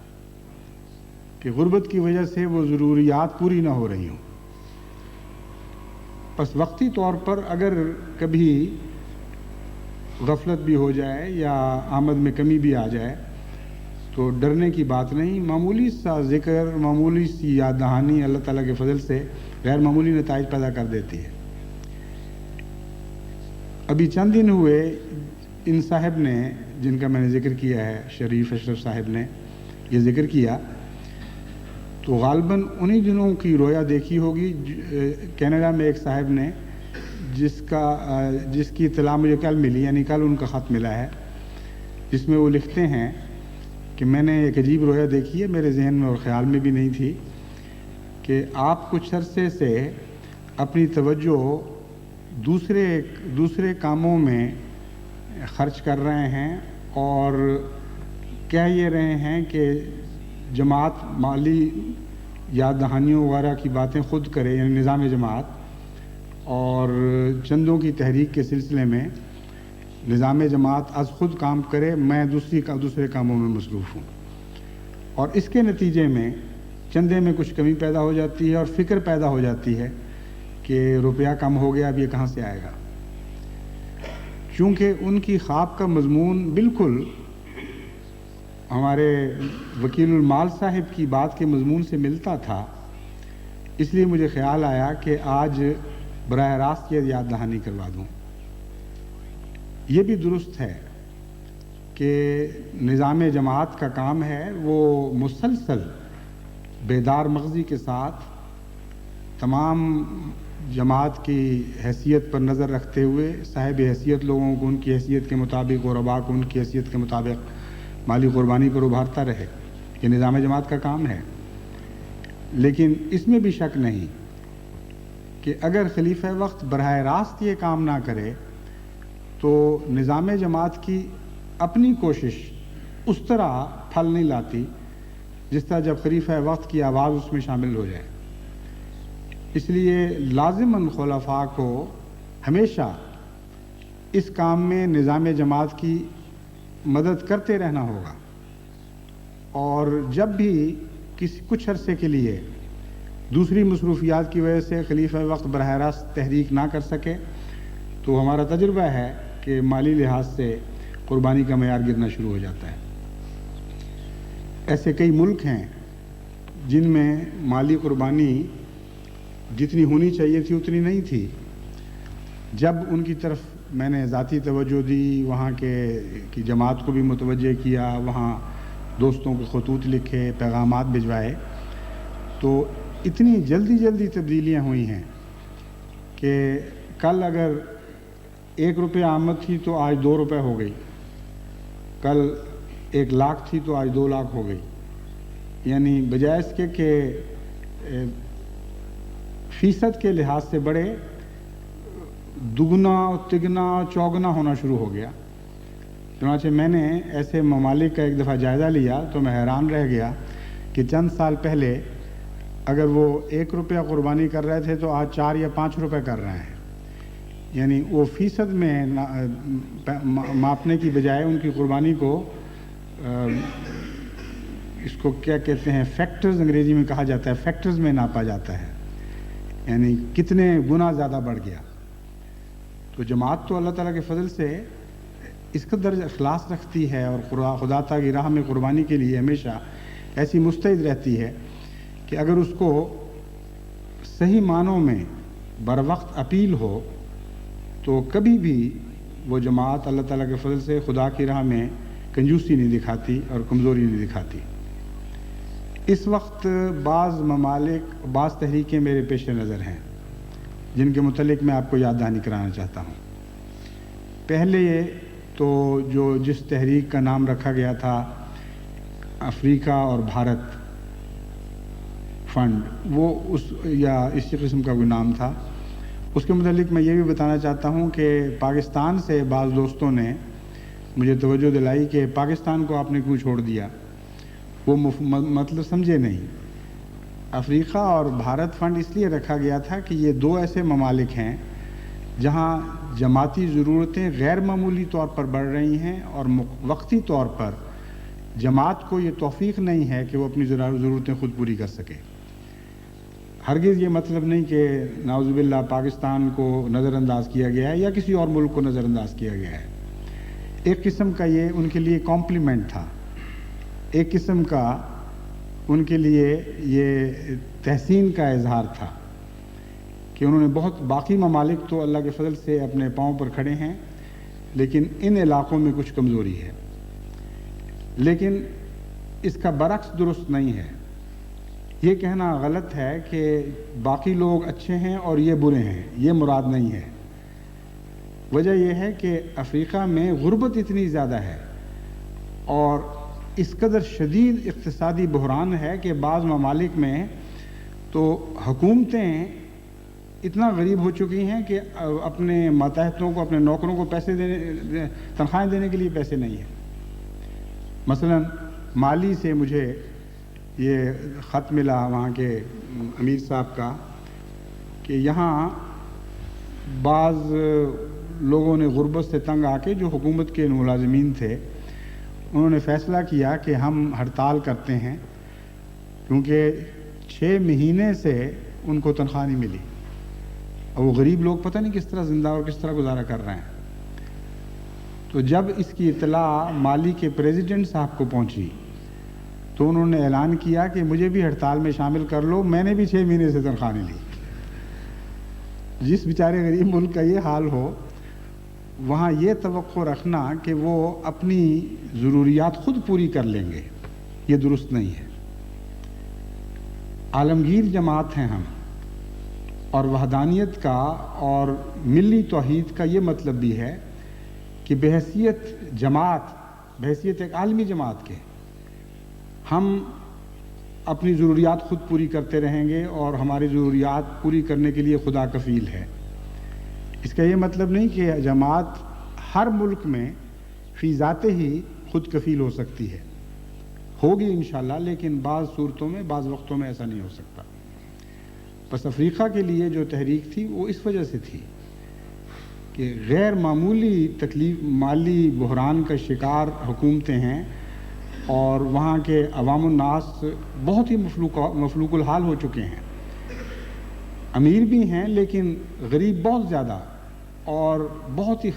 کہ غربت کی وجہ سے وہ ضروریات پوری نہ ہو رہی ہوں۔ بس وقتی طور پر اگر کبھی غفلت بھی ہو جائے یا آمد میں کمی بھی آ جائے تو ڈرنے کی بات نہیں، معمولی سا ذکر، معمولی سی یاد دہانی اللہ تعالیٰ کے فضل سے غیر معمولی نتائج پیدا کر دیتی ہے۔ ابھی چند دن ہوئے ان صاحب نے، جن کا میں نے ذکر کیا ہے، شریف اشرف صاحب نے یہ ذکر کیا، تو غالباً انہی دنوں کی رویا دیکھی ہوگی کینیڈا میں ایک صاحب نے جس کی اطلاع مجھے کل ملی، یعنی کل ان کا خط ملا ہے، جس میں وہ لکھتے ہیں کہ میں نے ایک عجیب رویا دیکھی ہے، میرے ذہن میں اور خیال میں بھی نہیں تھی، کہ آپ کچھ عرصے سے اپنی توجہ دوسرے کاموں میں خرچ کر رہے ہیں اور کہہ یہ رہے ہیں کہ جماعت مالی یاد دہانیوں وغیرہ کی باتیں خود کرے، یعنی نظام جماعت، اور چندوں کی تحریک کے سلسلے میں نظام جماعت از خود کام کرے، میں دوسرے کاموں میں مصروف ہوں، اور اس کے نتیجے میں چندے میں کچھ کمی پیدا ہو جاتی ہے اور فکر پیدا ہو جاتی ہے کہ روپیہ کم ہو گیا، اب یہ کہاں سے آئے گا۔ چونکہ ان کی خواب کا مضمون بالکل ہمارے وکیل المال صاحب کی بات کے مضمون سے ملتا تھا، اس لیے مجھے خیال آیا کہ آج براہ راست یہ یاد دہانی کروا دوں۔ یہ بھی درست ہے کہ نظام جماعت کا کام ہے وہ مسلسل بیدار مغزی کے ساتھ تمام جماعت کی حیثیت پر نظر رکھتے ہوئے صاحب حیثیت لوگوں کو ان کی حیثیت کے مطابق اور غربا کو ان کی حیثیت کے مطابق مالی قربانی پر ابھارتا رہے۔ یہ نظام جماعت کا کام ہے، لیکن اس میں بھی شک نہیں کہ اگر خلیفہ وقت براہ راست یہ کام نہ کرے تو نظام جماعت کی اپنی کوشش اس طرح پھل نہیں لاتی جس طرح جب خلیفہ وقت کی آواز اس میں شامل ہو جائے۔ اس لیے لازماً خلفاء کو ہمیشہ اس کام میں نظام جماعت کی مدد کرتے رہنا ہوگا، اور جب بھی کچھ عرصے کے لیے دوسری مصروفیات کی وجہ سے خلیفہ وقت براہ راست تحریک نہ کر سکے تو ہمارا تجربہ ہے کہ مالی لحاظ سے قربانی کا معیار گرنا شروع ہو جاتا ہے۔ ایسے کئی ملک ہیں جن میں مالی قربانی جتنی ہونی چاہیے تھی اتنی نہیں تھی۔ جب ان کی طرف میں نے ذاتی توجہ دی، وہاں کی جماعت کو بھی متوجہ کیا، وہاں دوستوں کے خطوط لکھے، پیغامات بھجوائے، تو اتنی جلدی تبدیلیاں ہوئی ہیں کہ کل اگر 1 روپیہ آمد تھی تو آج 2 روپے ہو گئی، کل 1 لاکھ تھی تو آج 2 لاکھ ہو گئی، یعنی بجائے اس کے کہ فیصد کے لحاظ سے بڑے دگنا تگنا چوگنا ہونا شروع ہو گیا۔ چنانچہ میں نے ایسے ممالک کا ایک دفعہ جائزہ لیا تو میں حیران رہ گیا کہ چند سال پہلے اگر وہ 1 روپیہ قربانی کر رہے تھے تو آج 4 یا 5 روپے کر رہے ہیں، یعنی وہ فیصد میں ماپنے کی بجائے ان کی قربانی کو اس کو کیا کہتے ہیں، فیکٹرز انگریزی میں کہا جاتا ہے، فیکٹرز میں ناپا جاتا ہے، یعنی کتنے گنا زیادہ بڑھ گیا۔ تو جماعت تو اللہ تعالیٰ کے فضل سے اس کا درجہ اخلاص رکھتی ہے اور خدا تعالیٰ کی راہ میں قربانی کے لیے ہمیشہ ایسی مستعد رہتی ہے کہ اگر اس کو صحیح معنوں میں بر وقت اپیل ہو تو کبھی بھی وہ جماعت اللہ تعالیٰ کے فضل سے خدا کی راہ میں کنجوسی نہیں دکھاتی اور کمزوری نہیں دکھاتی۔ اس وقت بعض ممالک، بعض تحریکیں میرے پیش نظر ہیں جن کے متعلق میں آپ کو یاد دہانی کرانا چاہتا ہوں۔ پہلے تو جس تحریک کا نام رکھا گیا تھا افریقہ اور بھارت فنڈ، وہ اسی قسم کا کوئی نام تھا، اس کے متعلق میں یہ بھی بتانا چاہتا ہوں کہ پاکستان سے بعض دوستوں نے مجھے توجہ دلائی کہ پاکستان کو آپ نے کیوں چھوڑ دیا، وہ مطلب سمجھے نہیں۔ افریقہ اور بھارت فنڈ اس لیے رکھا گیا تھا کہ یہ 2 ایسے ممالک ہیں جہاں جماعتی ضرورتیں غیر معمولی طور پر بڑھ رہی ہیں اور وقتی طور پر جماعت کو یہ توفیق نہیں ہے کہ وہ اپنی ضرورتیں خود پوری کر سکے۔ ہرگز یہ مطلب نہیں کہ نعوذ باللہ پاکستان کو نظر انداز کیا گیا ہے یا کسی اور ملک کو نظر انداز کیا گیا ہے۔ ایک قسم کا یہ ان کے لیے کمپلیمنٹ تھا، ایک قسم کا ان کے لیے یہ تحسین کا اظہار تھا کہ انہوں نے باقی ممالک تو اللہ کے فضل سے اپنے پاؤں پر کھڑے ہیں، لیکن ان علاقوں میں کچھ کمزوری ہے۔ لیکن اس کا برعکس درست نہیں ہے، یہ کہنا غلط ہے کہ باقی لوگ اچھے ہیں اور یہ برے ہیں، یہ مراد نہیں ہے۔ وجہ یہ ہے کہ افریقہ میں غربت اتنی زیادہ ہے اور اس قدر شدید اقتصادی بحران ہے کہ بعض ممالک میں تو حکومتیں اتنا غریب ہو چکی ہیں کہ اپنے ماتحتوں کو، اپنے نوکروں کو پیسے دینے، تنخواہیں دینے کے لیے پیسے نہیں ہیں۔ مثلا مالی سے مجھے یہ خط ملا وہاں کے امیر صاحب کا کہ یہاں بعض لوگوں نے غربت سے تنگ آ کے، جو حکومت کے ملازمین تھے، انہوں نے فیصلہ کیا کہ ہم ہڑتال کرتے ہیں کیونکہ 6 مہینے سے ان کو تنخواہ نہیں ملی، اور وہ غریب لوگ پتہ نہیں کس طرح زندہ اور کس طرح گزارا کر رہے ہیں۔ تو جب اس کی اطلاع مالی کے پریزیڈنٹ صاحب کو پہنچی تو انہوں نے اعلان کیا کہ مجھے بھی ہڑتال میں شامل کر لو، میں نے بھی 6 مہینے سے تنخواہ نہیں لی۔ جس بیچارے غریب ملک کا یہ حال ہو، وہاں یہ توقع رکھنا کہ وہ اپنی ضروریات خود پوری کر لیں گے، یہ درست نہیں ہے۔ عالمگیر جماعت ہیں ہم، اور وحدانیت کا اور ملی توحید کا یہ مطلب بھی ہے کہ بحیثیت جماعت، بحیثیت ایک عالمی جماعت کے، ہم اپنی ضروریات خود پوری کرتے رہیں گے اور ہماری ضروریات پوری کرنے کے لیے خدا کفیل ہے۔ اس کا یہ مطلب نہیں کہ جماعت ہر ملک میں فی ذاتہ ہی خود کفیل ہو سکتی ہے، ہوگی انشاءاللہ، لیکن بعض صورتوں میں، بعض وقتوں میں ایسا نہیں ہو سکتا۔ بس افریقہ کے لیے جو تحریک تھی وہ اس وجہ سے تھی کہ غیر معمولی تکلیف، مالی بحران کا شکار حکومتیں ہیں اور وہاں کے عوام الناس بہت ہی مفلوق الحال ہو چکے ہیں، امیر بھی ہیں لیکن غریب بہت زیادہ اور بہت ہی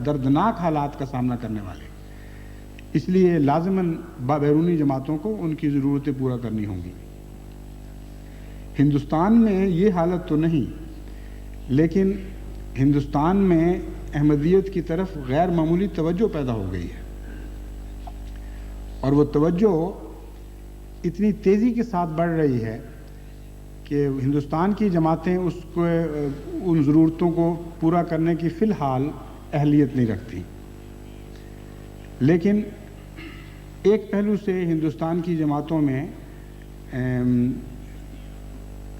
دردناک حالات کا سامنا کرنے والے۔ اس لیے لازماً بیرونی جماعتوں کو ان کی ضرورتیں پورا کرنی ہوں گی۔ ہندوستان میں یہ حالت تو نہیں، لیکن ہندوستان میں احمدیت کی طرف غیر معمولی توجہ پیدا ہو گئی ہے، اور وہ توجہ اتنی تیزی کے ساتھ بڑھ رہی ہے کہ ہندوستان کی جماعتیں اس کو، ان ضرورتوں کو پورا کرنے کی فی الحال اہلیت نہیں رکھتی۔ لیکن ایک پہلو سے ہندوستان کی جماعتوں میں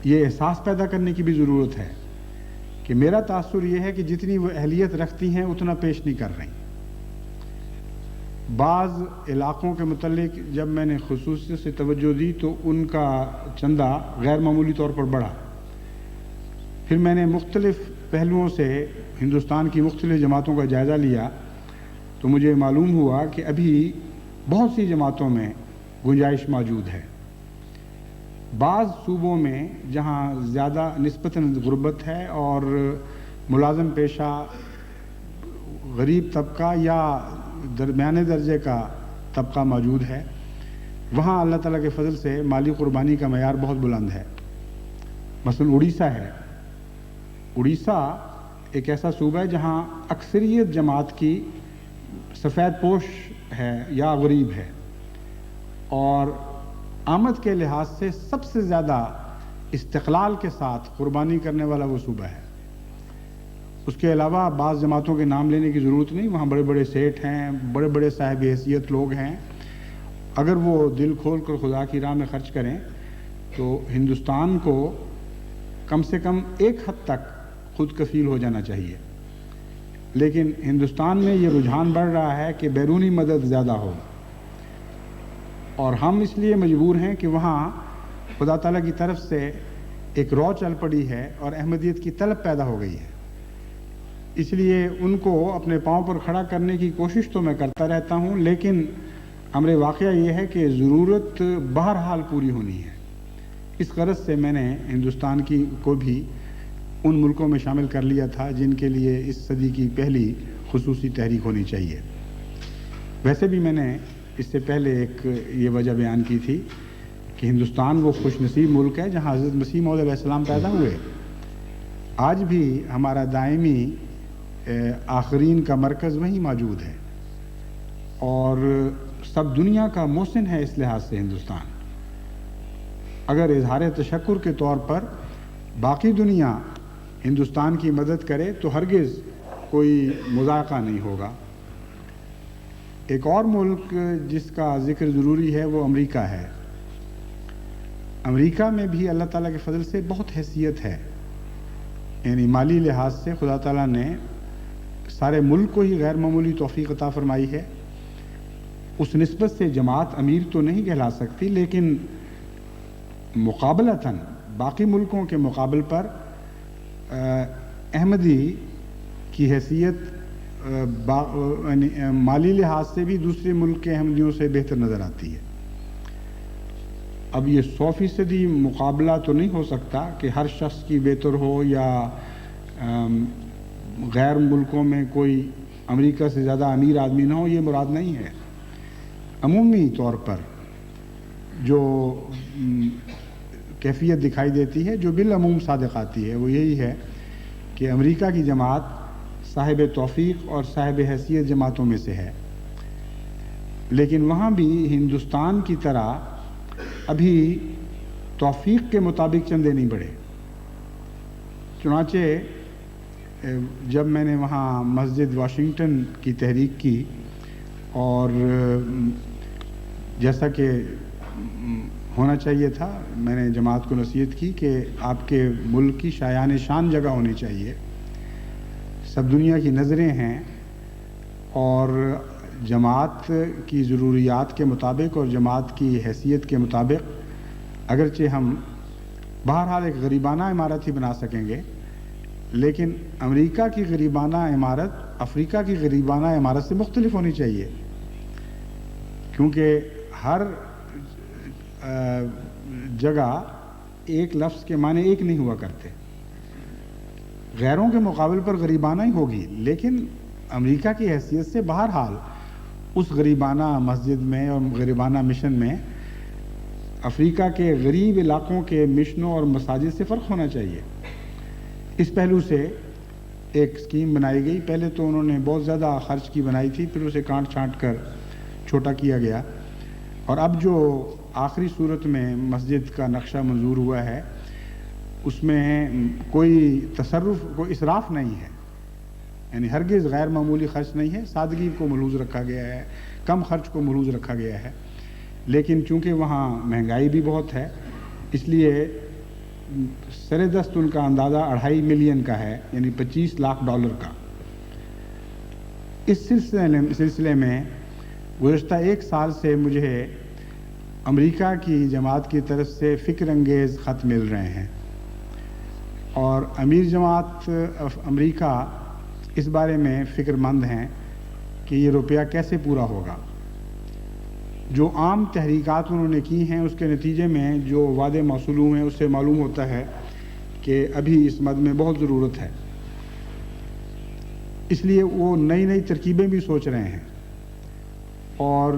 یہ احساس پیدا کرنے کی بھی ضرورت ہے کہ میرا تاثر یہ ہے کہ جتنی وہ اہلیت رکھتی ہیں اتنا پیش نہیں کر رہی۔ بعض علاقوں کے متعلق جب میں نے خصوصیت سے توجہ دی تو ان کا چندہ غیر معمولی طور پر بڑھا۔ پھر میں نے مختلف پہلوؤں سے ہندوستان کی مختلف جماعتوں کا جائزہ لیا تو مجھے معلوم ہوا کہ ابھی بہت سی جماعتوں میں گنجائش موجود ہے۔ بعض صوبوں میں جہاں زیادہ نسبتاً غربت ہے اور ملازم پیشہ غریب طبقہ یا درمیانے درجے کا طبقہ موجود ہے، وہاں اللہ تعالیٰ کے فضل سے مالی قربانی کا معیار بہت بلند ہے۔ مثلا اڑیسہ ہے، اڑیسہ ایک ایسا صوبہ ہے جہاں اکثریت جماعت کی سفید پوش ہے یا غریب ہے، اور آمد کے لحاظ سے سب سے زیادہ استقلال کے ساتھ قربانی کرنے والا وہ صوبہ ہے۔ اس کے علاوہ بعض جماعتوں کے نام لینے کی ضرورت نہیں، وہاں بڑے بڑے سیٹھ ہیں، بڑے بڑے صاحب حیثیت لوگ ہیں، اگر وہ دل کھول کر خدا کی راہ میں خرچ کریں تو ہندوستان کو کم سے کم ایک حد تک خود کفیل ہو جانا چاہیے۔ لیکن ہندوستان میں یہ رجحان بڑھ رہا ہے کہ بیرونی مدد زیادہ ہو، اور ہم اس لیے مجبور ہیں کہ وہاں خدا تعالیٰ کی طرف سے ایک رو چل پڑی ہے اور احمدیت کی طلب پیدا ہو گئی ہے۔ اس لیے ان کو اپنے پاؤں پر کھڑا کرنے کی کوشش تو میں کرتا رہتا ہوں، لیکن امر واقعہ یہ ہے کہ ضرورت بہرحال پوری ہونی ہے۔ اس غرض سے میں نے ہندوستان کی کو بھی ان ملکوں میں شامل کر لیا تھا جن کے لیے اس صدی کی پہلی خصوصی تحریک ہونی چاہیے۔ ویسے بھی میں نے اس سے پہلے ایک یہ وجہ بیان کی تھی کہ ہندوستان وہ خوش نصیب ملک ہے جہاں حضرت مسیح موعود علیہ السلام پیدا ہوئے۔ آج بھی ہمارا دائمی آخرین کا مرکز وہیں موجود ہے، اور سب دنیا کا محسن ہے اس لحاظ سے ہندوستان۔ اگر اظہار تشکر کے طور پر باقی دنیا ہندوستان کی مدد کرے تو ہرگز کوئی مذائقہ نہیں ہوگا۔ ایک اور ملک جس کا ذکر ضروری ہے وہ امریکہ ہے۔ امریکہ میں بھی اللہ تعالیٰ کے فضل سے بہت حیثیت ہے، یعنی مالی لحاظ سے خدا تعالیٰ نے سارے ملک کو ہی غیر معمولی توفیق عطا فرمائی ہے۔ اس نسبت سے جماعت امیر تو نہیں کہلا سکتی، لیکن مقابلتاً باقی ملکوں کے مقابل پر احمدی کی حیثیت مالی لحاظ سے بھی دوسرے ملک کے احمدیوں سے بہتر نظر آتی ہے۔ اب یہ 100% مقابلہ تو نہیں ہو سکتا کہ ہر شخص کی بہتر ہو یا غیر ملکوں میں کوئی امریکہ سے زیادہ امیر آدمی نہ ہو، یہ مراد نہیں ہے۔ عمومی طور پر جو کیفیت دکھائی دیتی ہے، جو بالعموم صادق آتی ہے، وہ یہی ہے کہ امریکہ کی جماعت صاحب توفیق اور صاحب حیثیت جماعتوں میں سے ہے، لیکن وہاں بھی ہندوستان کی طرح ابھی توفیق کے مطابق چندے نہیں بڑھے۔ چنانچہ جب میں نے وہاں مسجد واشنگٹن کی تحریک کی، اور جیسا کہ ہونا چاہیے تھا، میں نے جماعت کو نصیحت کی کہ آپ کے ملک کی شایان شان جگہ ہونی چاہیے، سب دنیا کی نظریں ہیں، اور جماعت کی ضروریات کے مطابق اور جماعت کی حیثیت کے مطابق اگرچہ ہم بہرحال ایک غریبانہ عمارت ہی بنا سکیں گے، لیکن امریکہ کی غریبانہ عمارت افریقہ کی غریبانہ عمارت سے مختلف ہونی چاہیے، کیونکہ ہر جگہ ایک لفظ کے معنی ایک نہیں ہوا کرتے۔ غیروں کے مقابل پر غریبانہ ہی ہوگی، لیکن امریکہ کی حیثیت سے بہرحال اس غریبانہ مسجد میں اور غریبانہ مشن میں افریقہ کے غریب علاقوں کے مشنوں اور مساجد سے فرق ہونا چاہیے۔ اس پہلو سے ایک اسکیم بنائی گئی۔ پہلے تو انہوں نے بہت زیادہ خرچ کی بنائی تھی، پھر اسے کانٹ چھانٹ کر چھوٹا کیا گیا، اور اب جو آخری صورت میں مسجد کا نقشہ منظور ہوا ہے اس میں کوئی تصرف، کوئی اسراف نہیں ہے، یعنی ہرگز غیر معمولی خرچ نہیں ہے، سادگی کو ملحوظ رکھا گیا ہے، کم خرچ کو ملحوظ رکھا گیا ہے، لیکن چونکہ وہاں مہنگائی بھی بہت ہے، اس لیے سر دست ان کا اندازہ 2.5 ملین کا ہے، یعنی $25 لاکھ کا۔ اس سلسلے میں گزشتہ 1 سال سے مجھے امریکہ کی جماعت کی طرف سے فکر انگیز خط مل رہے ہیں، اور امیر جماعت امریکہ اس بارے میں فکر مند ہیں کہ یہ روپیہ کیسے پورا ہوگا۔ جو عام تحریکات انہوں نے کی ہیں اس کے نتیجے میں جو وعدے موصول ہوئے ہیں اس سے معلوم ہوتا ہے کہ ابھی اس مد میں بہت ضرورت ہے، اس لیے وہ نئی نئی ترکیبیں بھی سوچ رہے ہیں، اور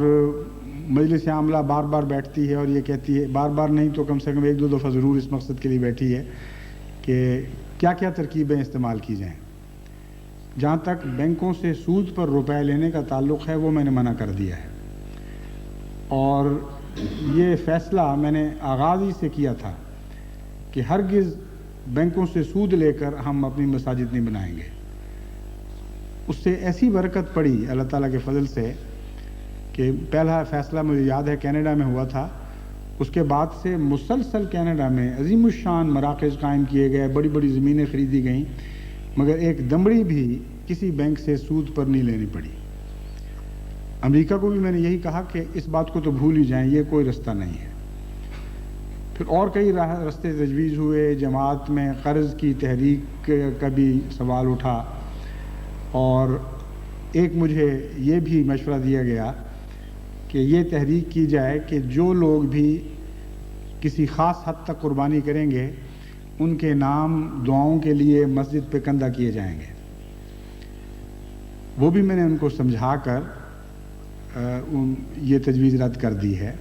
مجلس عاملہ بار بار بیٹھتی ہے اور یہ کہتی ہے، بار بار نہیں تو کم سے کم 1-2 دفعہ ضرور اس مقصد کے لیے بیٹھی ہے کہ کیا کیا ترکیبیں استعمال کی جائیں۔ جہاں تک بینکوں سے سود پر روپے لینے کا تعلق ہے وہ میں نے منع کر دیا ہے، اور یہ فیصلہ میں نے آغاز ہی سے کیا تھا کہ ہرگز بینکوں سے سود لے کر ہم اپنی مساجد نہیں بنائیں گے۔ اس سے ایسی برکت پڑی اللہ تعالیٰ کے فضل سے کہ پہلا فیصلہ مجھے یاد ہے کینیڈا میں ہوا تھا، اس کے بعد سے مسلسل کینیڈا میں عظیم الشان مراکز قائم کیے گئے، بڑی بڑی زمینیں خریدی گئیں، مگر ایک دمڑی بھی کسی بینک سے سود پر نہیں لینی پڑی۔ امریکہ کو بھی میں نے یہی کہا کہ اس بات کو تو بھول ہی جائیں، یہ کوئی رستہ نہیں ہے۔ پھر اور کئی رستے تجویز ہوئے، جماعت میں قرض کی تحریک کا بھی سوال اٹھا، اور ایک مجھے یہ بھی مشورہ دیا گیا کہ یہ تحریک کی جائے کہ جو لوگ بھی کسی خاص حد تک قربانی کریں گے ان کے نام دعاؤں کے لیے مسجد پہ کندہ کیے جائیں گے۔ وہ بھی میں نے ان کو سمجھا کر یہ تجویز رد کر دی ہے،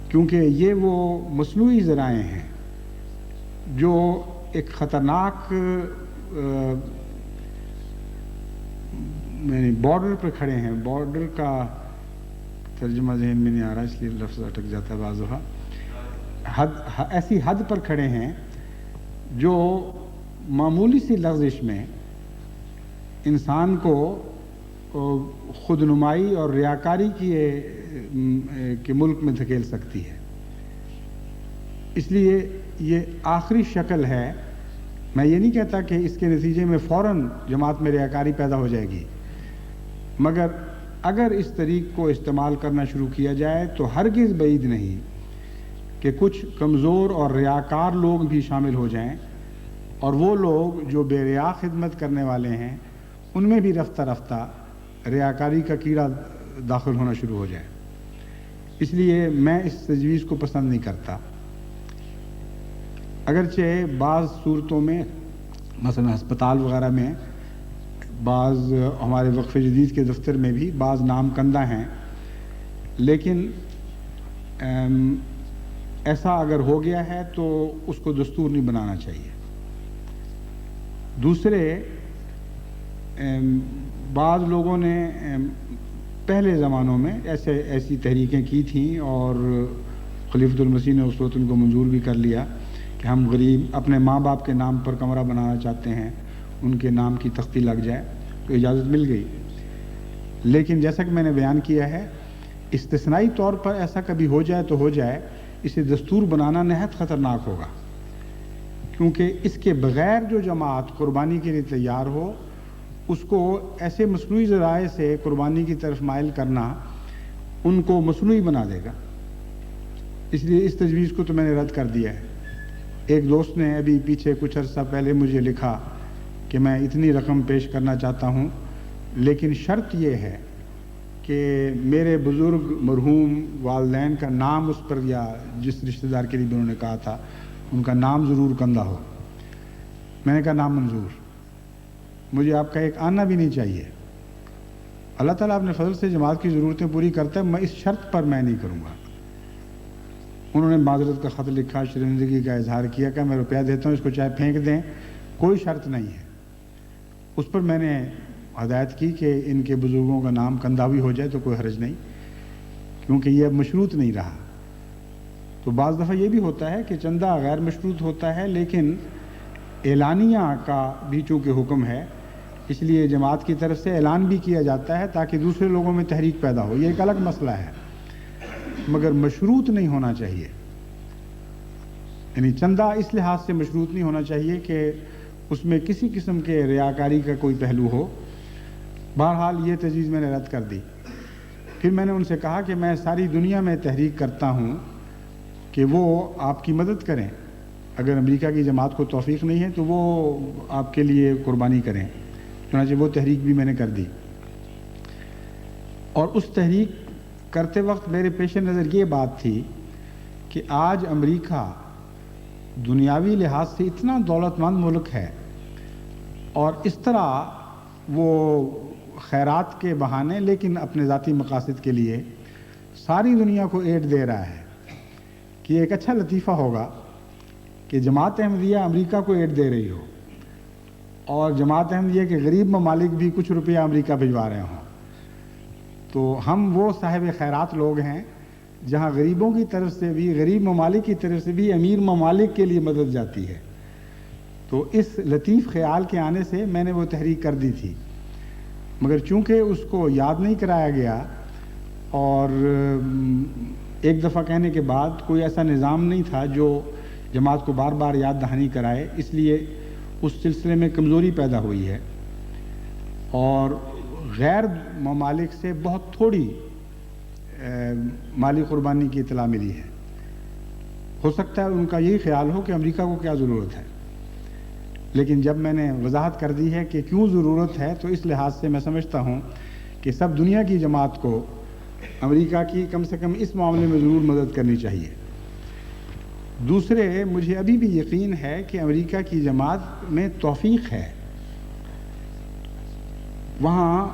کیونکہ یہ وہ مصنوعی ذرائع ہیں جو ایک خطرناک بارڈر پر کھڑے ہیں۔ بارڈر کا ترجمہ ذہن میں نہیں آ رہا، اس لیے لفظ اٹک جاتا ہے بعض دفعہ۔ ایسی حد پر کھڑے ہیں جو معمولی سی لغزش میں انسان کو خود نمائی اور ریاکاری کے ملک میں دھکیل سکتی ہے. اس لیے یہ آخری شکل ہے. میں یہ نہیں کہتا کہ اس کے نتیجے میں فوراً جماعت میں ریاکاری پیدا ہو جائے گی، مگر اگر اس طریق کو استعمال کرنا شروع کیا جائے تو ہرگز بعید نہیں کہ کچھ کمزور اور ریاکار لوگ بھی شامل ہو جائیں، اور وہ لوگ جو بے ریا خدمت کرنے والے ہیں ان میں بھی رفتہ رفتہ ریاکاری کا کیڑا داخل ہونا شروع ہو جائے. اس لیے میں اس تجویز کو پسند نہیں کرتا. اگرچہ بعض صورتوں میں مثلا ہسپتال وغیرہ میں، بعض ہمارے وقف جدید کے دفتر میں بھی بعض نام کندہ ہیں، لیکن ایسا اگر ہو گیا ہے تو اس کو دستور نہیں بنانا چاہیے. دوسرے، بعض لوگوں نے پہلے زمانوں میں ایسی تحریکیں کی تھیں اور خلیفۃ المسیح نے اس وقت ان کو منظور بھی کر لیا کہ ہم غریب اپنے ماں باپ کے نام پر کمرہ بنانا چاہتے ہیں، ان کے نام کی تختی لگ جائے، تو اجازت مل گئی. لیکن جیسا کہ میں نے بیان کیا ہے، استثنائی طور پر ایسا کبھی ہو جائے تو ہو جائے، اسے دستور بنانا نہایت خطرناک ہوگا، کیونکہ اس کے بغیر جو جماعت قربانی کے لیے تیار ہو، اس کو ایسے مصنوعی ذرائع سے قربانی کی طرف مائل کرنا ان کو مصنوعی بنا دے گا. اس لیے اس تجویز کو تو میں نے رد کر دیا ہے. ایک دوست نے ابھی پیچھے کچھ عرصہ پہلے مجھے لکھا کہ میں اتنی رقم پیش کرنا چاہتا ہوں، لیکن شرط یہ ہے کہ میرے بزرگ مرحوم والدین کا نام اس پر، یا جس رشتہ دار کے لیے بھی انہوں نے کہا تھا ان کا نام ضرور کندہ ہو. میں نے کہا نام منظور، مجھے آپ کا ایک آنا بھی نہیں چاہیے. اللہ تعالیٰ اپنے فضل سے جماعت کی ضرورتیں پوری کرتا ہے، میں اس شرط پر میں نہیں کروں گا. انہوں نے معذرت کا خط لکھا، شرمندگی کا اظہار کیا کہ میں روپیہ دیتا ہوں، اس کو چاہے پھینک دیں، کوئی شرط نہیں ہے. اس پر میں نے ہدایت کی کہ ان کے بزرگوں کا نام کندہ بھی ہو جائے تو کوئی حرج نہیں، کیونکہ یہ اب مشروط نہیں رہا. تو بعض دفعہ یہ بھی ہوتا ہے کہ چندہ غیر مشروط ہوتا ہے، لیکن اعلانیہ کا بھی چونکہ حکم ہے، اس لیے جماعت کی طرف سے اعلان بھی کیا جاتا ہے تاکہ دوسرے لوگوں میں تحریک پیدا ہو. یہ ایک الگ مسئلہ ہے، مگر مشروط نہیں ہونا چاہیے. یعنی چندہ اس لحاظ سے مشروط نہیں ہونا چاہیے کہ اس میں کسی قسم کے ریاکاری کا کوئی پہلو ہو. بہرحال یہ تجویز میں نے رد کر دی. پھر میں نے ان سے کہا کہ میں ساری دنیا میں تحریک کرتا ہوں کہ وہ آپ کی مدد کریں. اگر امریکہ کی جماعت کو توفیق نہیں ہے تو وہ آپ کے لیے قربانی کریں. چنانچہ وہ تحریک بھی میں نے کر دی. اور اس تحریک کرتے وقت میرے پیش نظر یہ بات تھی کہ آج امریکہ دنیاوی لحاظ سے اتنا دولت مند ملک ہے، اور اس طرح وہ خیرات کے بہانے لیکن اپنے ذاتی مقاصد کے لیے ساری دنیا کو ایڈ دے رہا ہے کہ ایک اچھا لطیفہ ہوگا کہ جماعت احمدیہ امریکہ کو ایڈ دے رہی ہو اور جماعت احمدیہ کے غریب ممالک بھی کچھ روپیہ امریکہ بھجوا رہے ہوں. تو ہم وہ صاحب خیرات لوگ ہیں جہاں غریبوں کی طرف سے بھی، غریب ممالک کی طرف سے بھی امیر ممالک کے لیے مدد جاتی ہے. تو اس لطیف خیال کے آنے سے میں نے وہ تحریک کر دی تھی، مگر چونکہ اس کو یاد نہیں کرایا گیا اور ایک دفعہ کہنے کے بعد کوئی ایسا نظام نہیں تھا جو جماعت کو بار بار یاد دہانی کرائے، اس لیے اس سلسلے میں کمزوری پیدا ہوئی ہے اور غیر ممالک سے بہت تھوڑی مالی قربانی کی اطلاع ملی ہے. ہو سکتا ہے ان کا یہی خیال ہو کہ امریکہ کو کیا ضرورت ہے، لیکن جب میں نے وضاحت کر دی ہے کہ کیوں ضرورت ہے تو اس لحاظ سے میں سمجھتا ہوں کہ سب دنیا کی جماعت کو امریکہ کی کم سے کم اس معاملے میں ضرور مدد کرنی چاہیے. دوسرے، مجھے ابھی بھی یقین ہے کہ امریکہ کی جماعت میں توفیق ہے. وہاں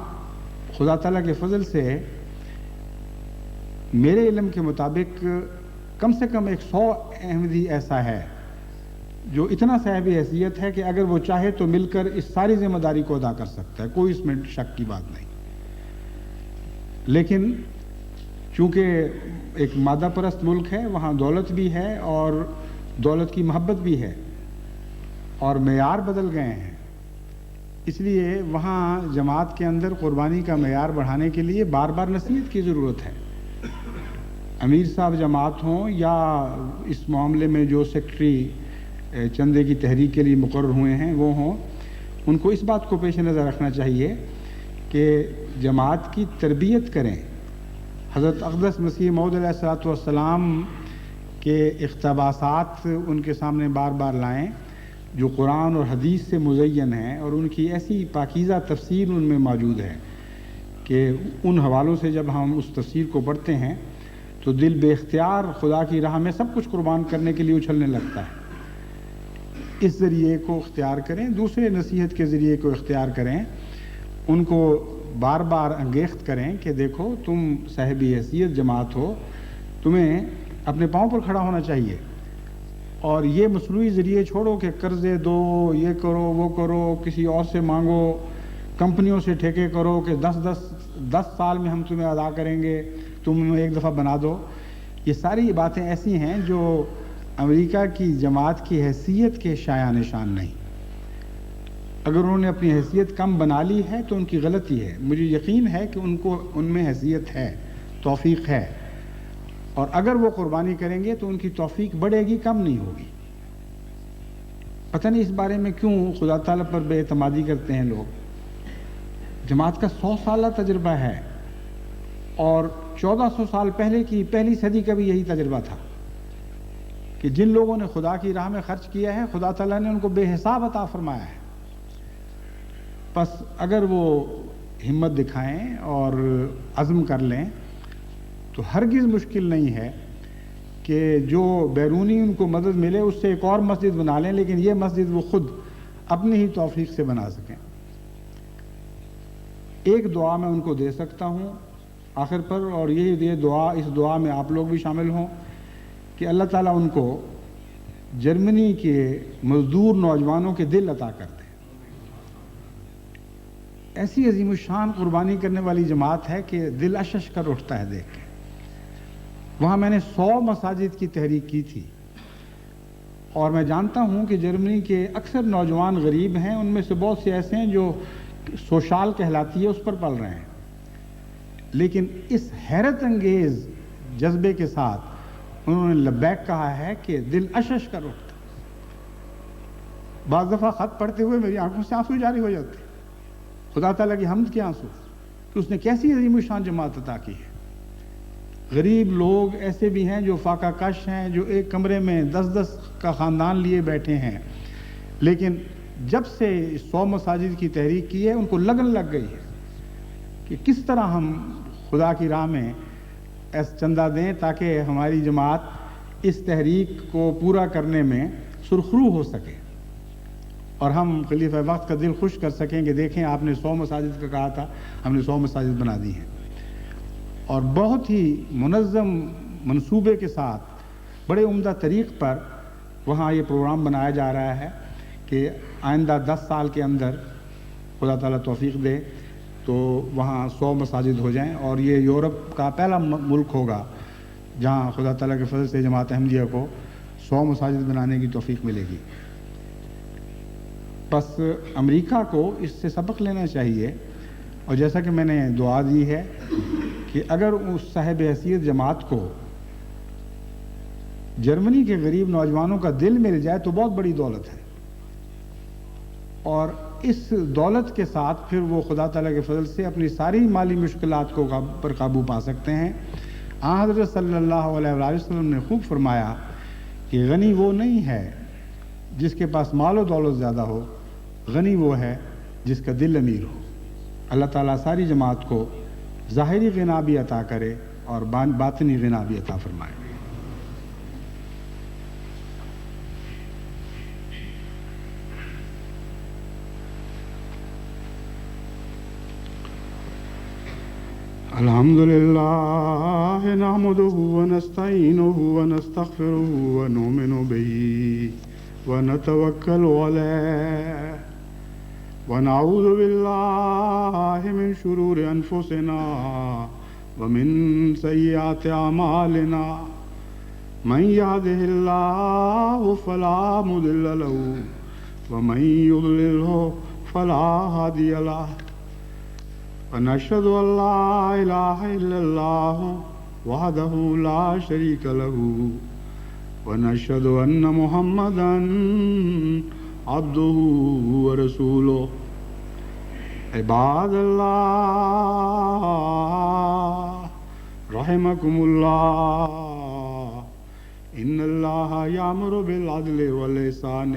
خدا تعالیٰ کے فضل سے میرے علم کے مطابق کم سے کم 100 احمدی ایسا ہے جو اتنا صاحب حیثیت ہے کہ اگر وہ چاہے تو مل کر اس ساری ذمہ داری کو ادا کر سکتا ہے، کوئی اس میں شک کی بات نہیں. لیکن چونکہ ایک مادہ پرست ملک ہے، وہاں دولت بھی ہے اور دولت کی محبت بھی ہے اور معیار بدل گئے ہیں. اس لیے وہاں جماعت کے اندر قربانی کا معیار بڑھانے کے لیے بار بار نصیحت کی ضرورت ہے. امیر صاحب جماعت ہوں یا اس معاملے میں جو سیکرٹری چندے کی تحریک کے لیے مقرر ہوئے ہیں وہ ہوں، ان کو اس بات کو پیش نظر رکھنا چاہیے کہ جماعت کی تربیت کریں. حضرت اقدس مسیح موعود علیہ الصلوۃ والسلام کے اقتباسات ان کے سامنے بار بار لائیں جو قرآن اور حدیث سے مزین ہیں، اور ان کی ایسی پاکیزہ تفسیر ان میں موجود ہے کہ ان حوالوں سے جب ہم اس تفسیر کو پڑھتے ہیں تو دل بے اختیار خدا کی راہ میں سب کچھ قربان کرنے کے لیے اچھلنے لگتا ہے. اس ذریعے کو اختیار کریں، دوسرے نصیحت کے ذریعے کو اختیار کریں، ان کو بار بار انگیخت کریں کہ دیکھو تم صاحب حیثیت جماعت ہو، تمہیں اپنے پاؤں پر کھڑا ہونا چاہیے، اور یہ مصنوعی ذریعے چھوڑو کہ قرضے دو، یہ کرو وہ کرو، کسی اور سے مانگو، کمپنیوں سے ٹھیکے کرو کہ 10 سال میں ہم تمہیں ادا کریں گے، تم ایک دفعہ بنا دو. یہ ساری باتیں ایسی ہیں جو امریکہ کی جماعت کی حیثیت کے شایع نشان نہیں. اگر انہوں نے اپنی حیثیت کم بنا لی ہے تو ان کی غلطی ہے. مجھے یقین ہے کہ ان میں حیثیت ہے، توفیق ہے، اور اگر وہ قربانی کریں گے تو ان کی توفیق بڑھے گی، کم نہیں ہوگی. پتہ نہیں اس بارے میں کیوں خدا تعالیٰ پر بے اعتمادی کرتے ہیں لوگ. جماعت کا 100 سالہ تجربہ ہے، اور 1400 سال پہلے کی پہلی صدی کا بھی یہی تجربہ تھا کہ جن لوگوں نے خدا کی راہ میں خرچ کیا ہے خدا تعالیٰ نے ان کو بے حساب عطا فرمایا ہے. بس اگر وہ ہمت دکھائیں اور عزم کر لیں تو ہرگز مشکل نہیں ہے کہ جو بیرونی ان کو مدد ملے اس سے ایک اور مسجد بنا لیں، لیکن یہ مسجد وہ خود اپنی ہی توفیق سے بنا سکیں. ایک دعا میں ان کو دے سکتا ہوں آخر پر، اور یہ دعا، اس دعا میں آپ لوگ بھی شامل ہوں کہ اللہ تعالیٰ ان کو جرمنی کے مزدور نوجوانوں کے دل عطا کر دے. ایسی عظیم الشان قربانی کرنے والی جماعت ہے کہ دل اشش کر اٹھتا ہے دیکھ کے. وہاں میں نے 100 مساجد کی تحریک کی تھی، اور میں جانتا ہوں کہ جرمنی کے اکثر نوجوان غریب ہیں، ان میں سے بہت سے ایسے ہیں جو سوشال کہلاتی ہے اس پر پل رہے ہیں، لیکن اس حیرت انگیز جذبے کے ساتھ انہوں نے لبیک کہا ہے کہ دل اشش کر اٹھتا. بعض دفعہ خط پڑھتے ہوئے میری آنکھوں سے آنسو جاری ہو جاتے، خدا تعالیٰ کی حمد کے آنسو کہ اس نے کیسی عظیم الشان جماعت عطا کی ہے. غریب لوگ ایسے بھی ہیں جو فاقہ کش ہیں، جو ایک کمرے میں 10 کا خاندان لیے بیٹھے ہیں، لیکن جب سے 100 مساجد کی تحریک کی ہے ان کو لگن لگ گئی ہے کہ کس طرح ہم خدا کی راہ میں چندہ دیں تاکہ ہماری جماعت اس تحریک کو پورا کرنے میں سرخرو ہو سکے، اور ہم خلیفہ وقت کا دل خوش کر سکیں کہ دیکھیں آپ نے 100 مساجد کا کہا تھا، ہم نے 100 مساجد بنا دی ہیں. اور بہت ہی منظم منصوبے کے ساتھ بڑے عمدہ طریق پر وہاں یہ پروگرام بنایا جا رہا ہے کہ آئندہ 10 سال کے اندر خدا تعالیٰ توفیق دے تو وہاں 100 مساجد ہو جائیں، اور یہ یورپ کا پہلا ملک ہوگا جہاں خدا تعالیٰ کے فضل سے جماعت احمدیہ کو 100 مساجد بنانے کی توفیق ملے گی. بس امریکہ کو اس سے سبق لینا چاہیے، اور جیسا کہ میں نے دعا دی ہے کہ اگر اس صاحب حیثیت جماعت کو جرمنی کے غریب نوجوانوں کا دل مل جائے تو بہت بڑی دولت ہے، اور اس دولت کے ساتھ پھر وہ خدا تعالیٰ کے فضل سے اپنی ساری مالی مشکلات کو پر قابو پا سکتے ہیں. حضرت صلی اللہ علیہ وسلم نے خوب فرمایا کہ غنی وہ نہیں ہے جس کے پاس مال و دولت زیادہ ہو، غنی وہ ہے جس کا دل امیر ہو. اللہ تعالیٰ ساری جماعت کو ظاہری غنا بھی عطا کرے اور باطنی غنا بھی عطا فرمائے. الحمد للہ نحمده ونستعینه ونستغفره ونؤمن به ونتوکل علیہ ونعوذ باللہ من شرور انفسنا ومن سیئات اعمالنا من يهده الله فلا مضل له ومن يضلله فلا هادي له ونشهد أن لا إله إلا الله وحده لا شريك له ونشهد أن محمدا عبده ورسوله عباد الله رحمكم الله إن الله يأمر بالعدل والإحسان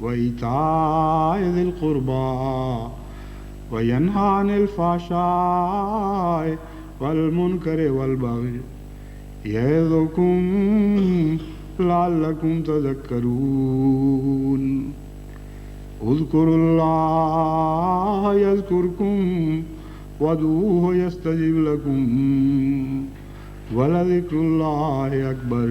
وإيتاء ذي القربى وينهى عن الفحشاء والمنكر والبغي يعظكم لعلكم تذكرون اذكروا الله يذكركم وادعوه يستجب لكم ولذكر الله أكبر